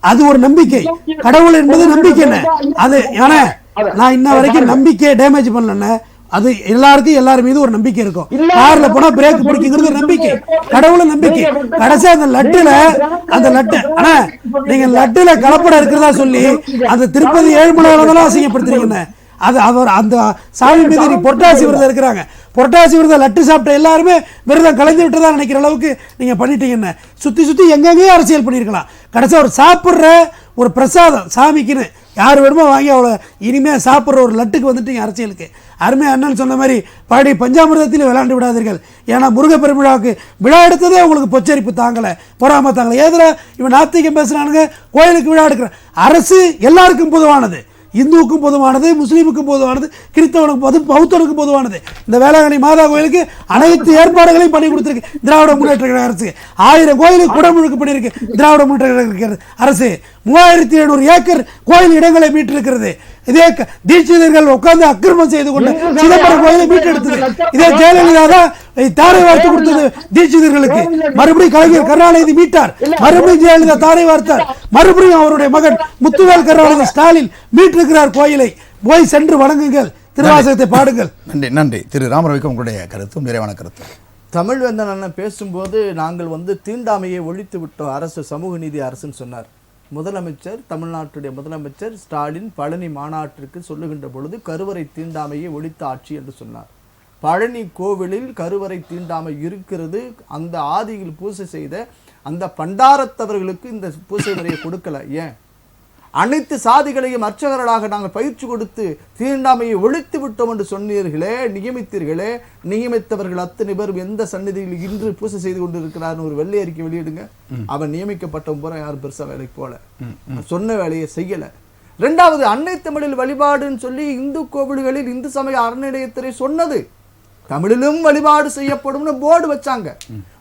அது ஒரு நம்பிக்கை. கடவுள் என்பது நம்பிக்கை. அது ஏன்னா நான் இன்ன வரைக்கும் நம்பிக்கையை டேமேஜ் பண்ணல. அது எல்லாருக்கும் எல்லாரும் மீது ஒரு நம்பிக்கை இருக்கும். கார்ல போனா பிரேக் பிடிக்கிறது ஒரு நம்பிக்கை, கடவுள நம்பிக்கை. கடைசி அந்த லட்டு ஆனா நீங்க லட்டுல கலப்படம் இருக்கிறதா சொல்லி அந்த திருப்பதி ஏழுமலையாளதான் அசிங்கப்படுத்துறீங்க. அது அவர் அந்த சாமி மீது பொட்டாசி விரதம் இருக்கிறாங்க, பொட்டாசி விரதம் லட்டு சாப்பிட்ட எல்லாருமே விரதம் கலைந்து விட்டுதான் நினைக்கிற அளவுக்கு நீங்க பண்ணிட்டீங்கன்னு சுத்தி எங்கெங்கேயும் அரசியல் பண்ணியிருக்கலாம். கடைசியா ஒரு சாப்பிட்ற ஒரு பிரசாதம் சாமிக்குன்னு யார் வேணுமோ வாங்கி அவ்வளோ இனிமேல் சாப்பிட்ற ஒரு லட்டுக்கு வந்துட்டீங்க அரசியலுக்கு. அருமை அண்ணன் சொன்ன மாதிரி படி பஞ்சாமிரதத்தில் விளையாண்டு விடாதீர்கள். ஏன்னா முருகப்பெருமிழாவுக்கு விழா எடுத்ததே உங்களுக்கு பொச்சரிப்பு தாங்கலை, பொறாம தாங்கலை. ஏதுல இவன் நாத்திகம் பேசுகிறானுங்க, கோயிலுக்கு விழா எடுக்கிற அரசு எல்லாருக்கும் பொதுவானது, இந்துவுக்கும் பொதுவானது, முஸ்லீமுக்கும் பொதுவானது, கிறிஸ்தவனுக்கும் பௌத்தனுக்கும் பொதுவானது. இந்த வேளாங்கண்ணி மாதா கோயிலுக்கு அனைத்து ஏற்பாடுகளையும் பண்ணி கொடுத்துருக்கு திராவிட முன்னேற்ற கழக அரசு. 1000 கோயிலுக்கு குடமுழுக்கு பண்ணியிருக்கு திராவிட முன்னேற்ற கழக அரசு. 3700 ஏக்கர் கோயில் இடங்களை மீட்டிருக்கிறது. இதே தீட்சிதர்கள் உட்கார்ந்து அக்கிரமம் செய்து கொண்டு சிதம்பரம் கோயிலை மீட்டெடுத்தது இதே ஜெயலலிதா தான் தாரை வார்த்து கொடுத்தது தீட்சிதர்களுக்கு. மறுபடியும் கலைஞர் கருணாநிதி மீட்டார், மறுபடியும் ஜெயலலிதா தாரை வார்த்தார், மறுபடியும் அவருடைய மகன் முத்துவேல் கருணாநிதி ஸ்டாலின் மீட்டிருக்கிறார் கோயிலை. போய் சென்று வணங்குங்கள், திருவாசகத்தை பாடுங்கள். நன்றி நன்றி. திரு ராமரவிக்கும் உங்களுடைய கருத்தும் நிறைவான கருத்து. தமிழ்வேந்தன் அண்ணன் பேசும்போது நாங்கள் தீண்டாமையை ஒழித்து விட்டோம், அரசு சமூக நீதி அரசுன்னு சொன்னார். முதலமைச்சர், தமிழ்நாட்டுடைய முதலமைச்சர் ஸ்டாலின் பழனி மாநாட்டிற்கு சொல்லுகின்ற பொழுது கருவறை தீண்டாமையை ஒழித்த ஆட்சி என்று சொன்னார். பழனி கோவிலில் கருவறை தீண்டாமை இருக்கிறது. அந்த ஆதியில் பூசை செய்த அந்த பண்டாரத்தவர்களுக்கு இந்த பூசை முறையை கொடுக்கல. ஏன்? அனைத்து சாதிகளையும் அர்ச்சகர்களாக நாங்கள் பயிற்சி கொடுத்து தீண்டாமையை ஒழித்து விட்டோம் என்று சொன்னீர்களே, நியமித்தீர்களே. நியமித்தவர்கள் அத்தனை பேரும் எந்த சந்நிதியில் இன்று பூசை செய்து கொண்டு இருக்கிறார்னு ஒரு வெள்ளை அறிக்கை வெளியிடுங்க. அவன் நியமிக்கப்பட்ட பூரா யாரும் பெருசா வேலைக்கு போல, சொன்ன வேலையை செய்யல. 2வது, அன்னை தமிழில் வழிபாடுன்னு சொல்லி இந்து கோவில்களில் இந்து சமய அறநிலையத்துறை சொன்னது தமிழிலும் வழிபாடு செய்யப்படும் போர்டு வச்சாங்க.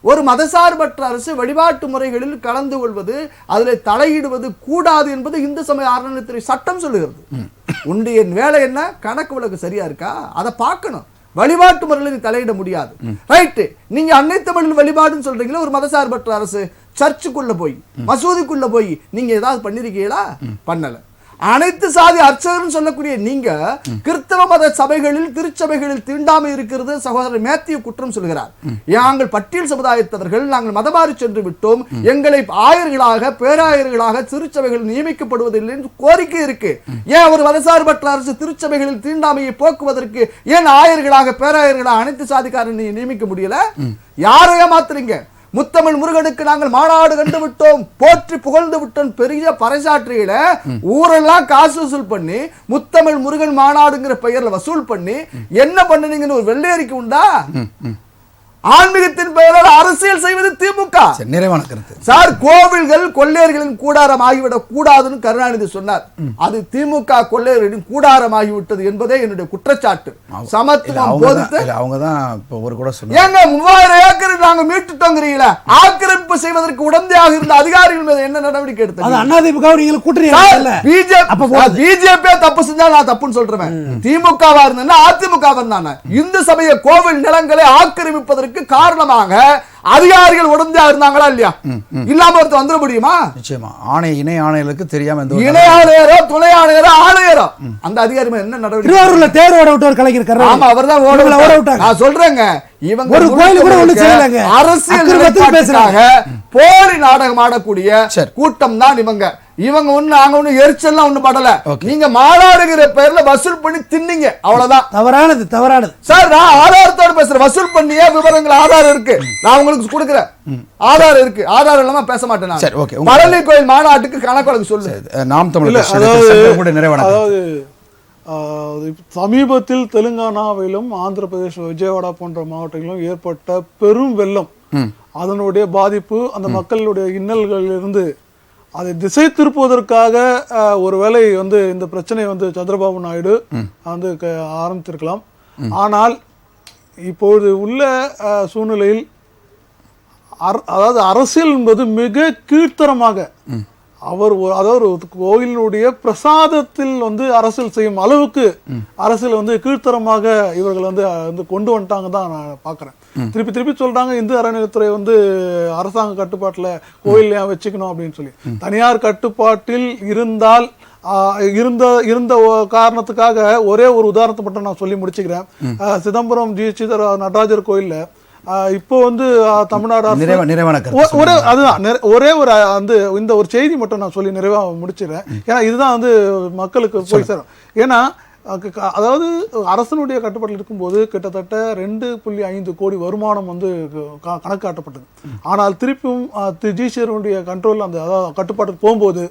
ஒரு மதசார்பற்ற அரசு வழிபாட்டு முறைகளில் கலந்து கொள்வது, அதில் தலையிடுவது கூடாது என்பது இந்து சமய அறநிலையத்துறை சட்டம் சொல்லுகிறது. உன்னுடைய வேலை என்ன? கணக்கு வழக்கு சரியா இருக்கா அதை பார்க்கணும். வழிபாட்டு முறையில் நீ தலையிட முடியாது. ரைட்டு, நீங்க அன்னை தமிழில் வழிபாடுன்னு சொல்றீங்களா? ஒரு மதசார்பற்ற அரசு சர்ச்சுக்குள்ள போய் மசூதிக்குள்ள போய் நீங்க ஏதாவது பண்ணிருக்கீங்களா? பண்ணல. அனைத்து சாதி அர்ச்சகர்னு சொல்லக்கூடிய நீங்க கிறிஸ்தவ மத சபைகளில் திருச்சபைகளில் தீண்டாமை இருக்கிறது சகோதரர் மேத்யூ குற்றம் சொல்கிறார். நாங்கள் பட்டியல் சமுதாயத்தவர்கள், நாங்கள் மதமாறி சென்று விட்டோம், எங்களை ஆயர்களாக பேராயர்களாக திருச்சபைகள் நியமிக்கப்படுவதில்லை என்று கோரிக்கை இருக்கு. ஏன் ஒரு மதசார்பற்ற அரசு திருச்சபைகளில் தீண்டாமையை போக்குவதற்கு ஏன் ஆயர்களாக பேராயர்களாக அனைத்து சாதிக்காரன் நியமிக்க முடியல? யாரை ஏமாத்துறீங்க? முத்தமிழ் முருகனுக்கு நாங்கள் மாநாடு கண்டு விட்டோம், போற்றி புகழ்ந்து விட்டோம், பெரிய பறைசாற்றியில ஊரெல்லாம் காசு வசூல் பண்ணி முத்தமிழ் முருகன் மாநாடுங்கிற பெயர்ல வசூல் பண்ணி என்ன பண்ணுனீங்கன்னு ஒரு வெள்ளை அறிக்கை உண்டா? ஆன்மீகத்தின் பெயரால் அரசியல் செய்வது திமுக. நிறைவான கருத்து சார். கோவில்கள் கொள்ளையர்களின் கூடாரம் ஆகிவிடக் கூடாதுன்னு கருணாநிதி சொன்னார். அது திமுக கொள்ளையர்களின் கூடாரம் ஆகிவிட்டது என்பதே என்னுடைய குற்றச்சாட்டு. சமத்துவம் போதித்து அவங்க தான் ஒரு கூட சொன்னாங்க. ஏங்க 3000 ஏக்கர் நாங்க மீட்டுட்டோங்கிறீங்களா? ஆக்கிரமிப்பு செய்வதற்கு உடந்தையாக இருந்த அதிகாரிகள் மீது என்ன நடவடிக்கை எடுத்தீங்க? பிஜேபி தப்பு செஞ்சா நான் தப்புன்னு சொல்றேன். திமுகவா இருந்தா அதிமுக இருந்தானே இந்து சமய கோவில் நிலங்களை ஆக்கிரமிப்பதற்கு காரணமாக அதிகாரிகள் உடந்தையா இருந்தாங்களா இல்லையா? இல்லாம ஒருத்தர் வந்துட முடியுமா? நிச்சயமா. இணை ஆணையர்களுக்கு தெரியாம இணை ஆணையரோ துணை ஆணையரோ ஆணையரோ அந்த அதிகாரி என்ன நடவடிக்கை? தேர் ஓட விட்டு கலைஞர் ஆமா அவர்தான் ஓட விட்டாங்க. நான் சொல்றேங்க, இவங்க ஒரு கோயில் கூட ஒண்ணு செய்யலங்க. அரசியல் பேசுறாங்க, போலி நாடகம் ஆடக்கூடிய கூட்டம் தான் இவங்க. இவங்க ஒண்ணு நாங்க ஒண்ணு எரிச்சல்லாம் ஒண்ணு படல. நீங்க மாநாடுகிற பேர்ல வசூல் பண்ணி தின்னீங்க, அவ்வளவுதான். தவறானது சார். நான் ஆதாரத்தோடு பேசுறேன். வசூல் பண்ணிய விவரங்கள் ஆதாரம் இருக்கு, நான் உங்களுக்கு கொடுக்குறேன். ஆதாரம் இருக்கு, ஆதாரம் இல்லாம பேச மாட்டேன். பழனி கோயில் மாநாட்டுக்கு கணக்கு சொல்லு. நாம் தமிழர் அதாவது சமீபத்தில் தெலுங்கானாவிலும் ஆந்திர பிரதேச விஜயவாடா போன்ற மாவட்டங்களிலும் ஏற்பட்ட பெரும் வெள்ளம், அதனுடைய பாதிப்பு அந்த மக்களுடைய இன்னல்களிலிருந்து அதை திசை திருப்புவதற்காக ஒருவேளை வந்து இந்த பிரச்சனை வந்து சந்திரபாபு நாயுடு வந்து ஆரம்பித்திருக்கலாம். ஆனால் இப்பொழுது உள்ள சூழ்நிலையில் அதாவது அரசியல் என்பது மிக கீழ்த்தரமாக அதாவது கோயிலுடைய பிரசாதத்தில் வந்து அரசியல் செய்யும் அளவுக்கு அரசியல் வந்து கீழ்த்தரமாக இவர்கள் வந்து கொண்டு வந்துட்டாங்க தான் நான் பார்க்குறேன். திருப்பி சொல்றாங்க இந்து அறநிலையத்துறை வந்து அரசாங்க கட்டுப்பாட்டில் கோயில் ஏன் வச்சுக்கணும் அப்படின்னு சொல்லி. தனியார் கட்டுப்பாட்டில் இருந்த காரணத்துக்காக ஒரே ஒரு உதாரணத்தை மட்டும் நான் சொல்லி முடிச்சுக்கிறேன். சிதம்பரம் நடராஜர் கோயில்ல இப்போ வந்து தமிழ்நாடு ஒரே ஒரு வந்து இந்த ஒரு செய்தி மட்டும் நான் சொல்லி நிறைவாக முடிச்சிடுறேன். ஏன்னா இதுதான் வந்து மக்களுக்கு போய் சேரும். ஏன்னா அதாவது அரசனுடைய கட்டுப்பாட்டில் இருக்கும்போது கிட்டத்தட்ட 2.5 கோடி வருமானம் வந்து கணக்காட்டப்பட்டது. ஆனால் திருப்பியும் ஜிசிஆருடைய கண்ட்ரோல் அந்த அதாவது கட்டுப்பாட்டுக்கு போகும்போது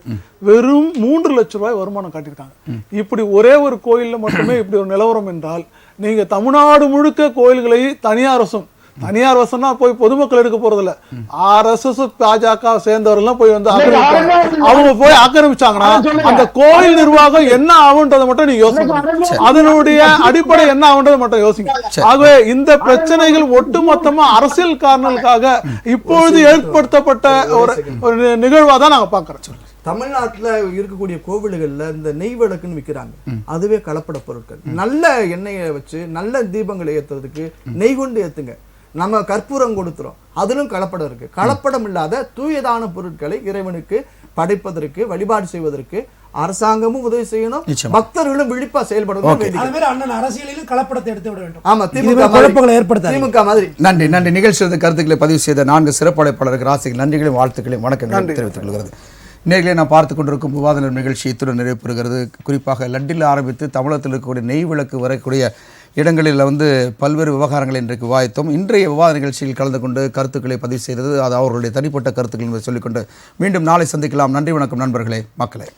வெறும் 3 லட்சம் ரூபாய் வருமானம் காட்டியிருக்காங்க. இப்படி ஒரே ஒரு கோயிலில் மட்டுமே இப்படி ஒரு நிலவரம் என்றால் நீங்க தமிழ்நாடு முழுக்க கோயில்களை தனியார் வசம்னா போய் பொதுமக்கள் எடுக்க போறதில்ல, RSS பாஜக சேர்ந்தவர்கள் போய் வந்து அவங்க போய் ஆக்கிரமிச்சாங்கன்னா அந்த கோயில் நிர்வாகம் என்ன ஆகுன்றதை மட்டும் நீங்க யோசிங்க. அதனுடைய அடிப்படை என்ன ஆகுன்றதை மட்டும் யோசிங்க. ஆகவே இந்த பிரச்சனைகள் ஒட்டுமொத்தமா அரசியல் காரணங்களுக்காக இப்பொழுது ஏற்படுத்தப்பட்ட ஒரு நிகழ்வா தான் நாங்க பாக்குறோம். தமிழ்நாட்டுல இருக்கக்கூடிய கோவில்கள்ல இந்த நெய் விளக்குன்னு விற்கிறாங்க, அதுவே கலப்பட பொருட்கள். நல்ல எண்ணெயை வச்சு நல்ல தீபங்களை ஏத்துறதுக்கு நெய் கொண்டு ஏத்துங்க. நம்ம கற்பூரம் கொடுத்துறோம், அதிலும் கலப்படம் இருக்கு. கலப்படம் இல்லாத தூயதான பொருட்களை இறைவனுக்கு படைப்பதற்கு வழிபாடு செய்வதற்கு அரசாங்கமும் உதவி செய்யணும், பக்தர்களும் விழிப்பா செயல்படணும். அரசியலிலும் கலப்படத்தை எடுத்து விட வேண்டும். ஆமா, திமுக மாதிரி. நன்றி. நிகழ்ச்சியில் கருத்துக்களை பதிவு செய்த 4 சிறப்பு அழைப்பாளருக்கு ராசிகள் நன்றிகளையும் வாழ்த்துக்களையும் வணக்கங்களையும் தெரிவித்துக் கொள்கிறது. நேர்களை நான் பார்த்து கொண்டிருக்கும் விவாத நிகழ்ச்சி இத்துடன் நிறைவு பெறுகிறது. குறிப்பாக லட்டில் ஆரம்பித்து தமிழகத்தில் இருக்கக்கூடிய நெய் விளக்கு வரக்கூடிய இடங்களில் வந்து பல்வேறு விவகாரங்களை இன்றைக்கு விவாதித்தோம். இன்றைய விவாத நிகழ்ச்சியில் கலந்து கொண்டு கருத்துக்களை பதிவு செய்தது அது அவர்களுடைய தனிப்பட்ட கருத்துக்கள் என்று சொல்லிக்கொண்டு மீண்டும் நாளை சந்திக்கலாம். நன்றி, வணக்கம் நண்பர்களே, மக்களே.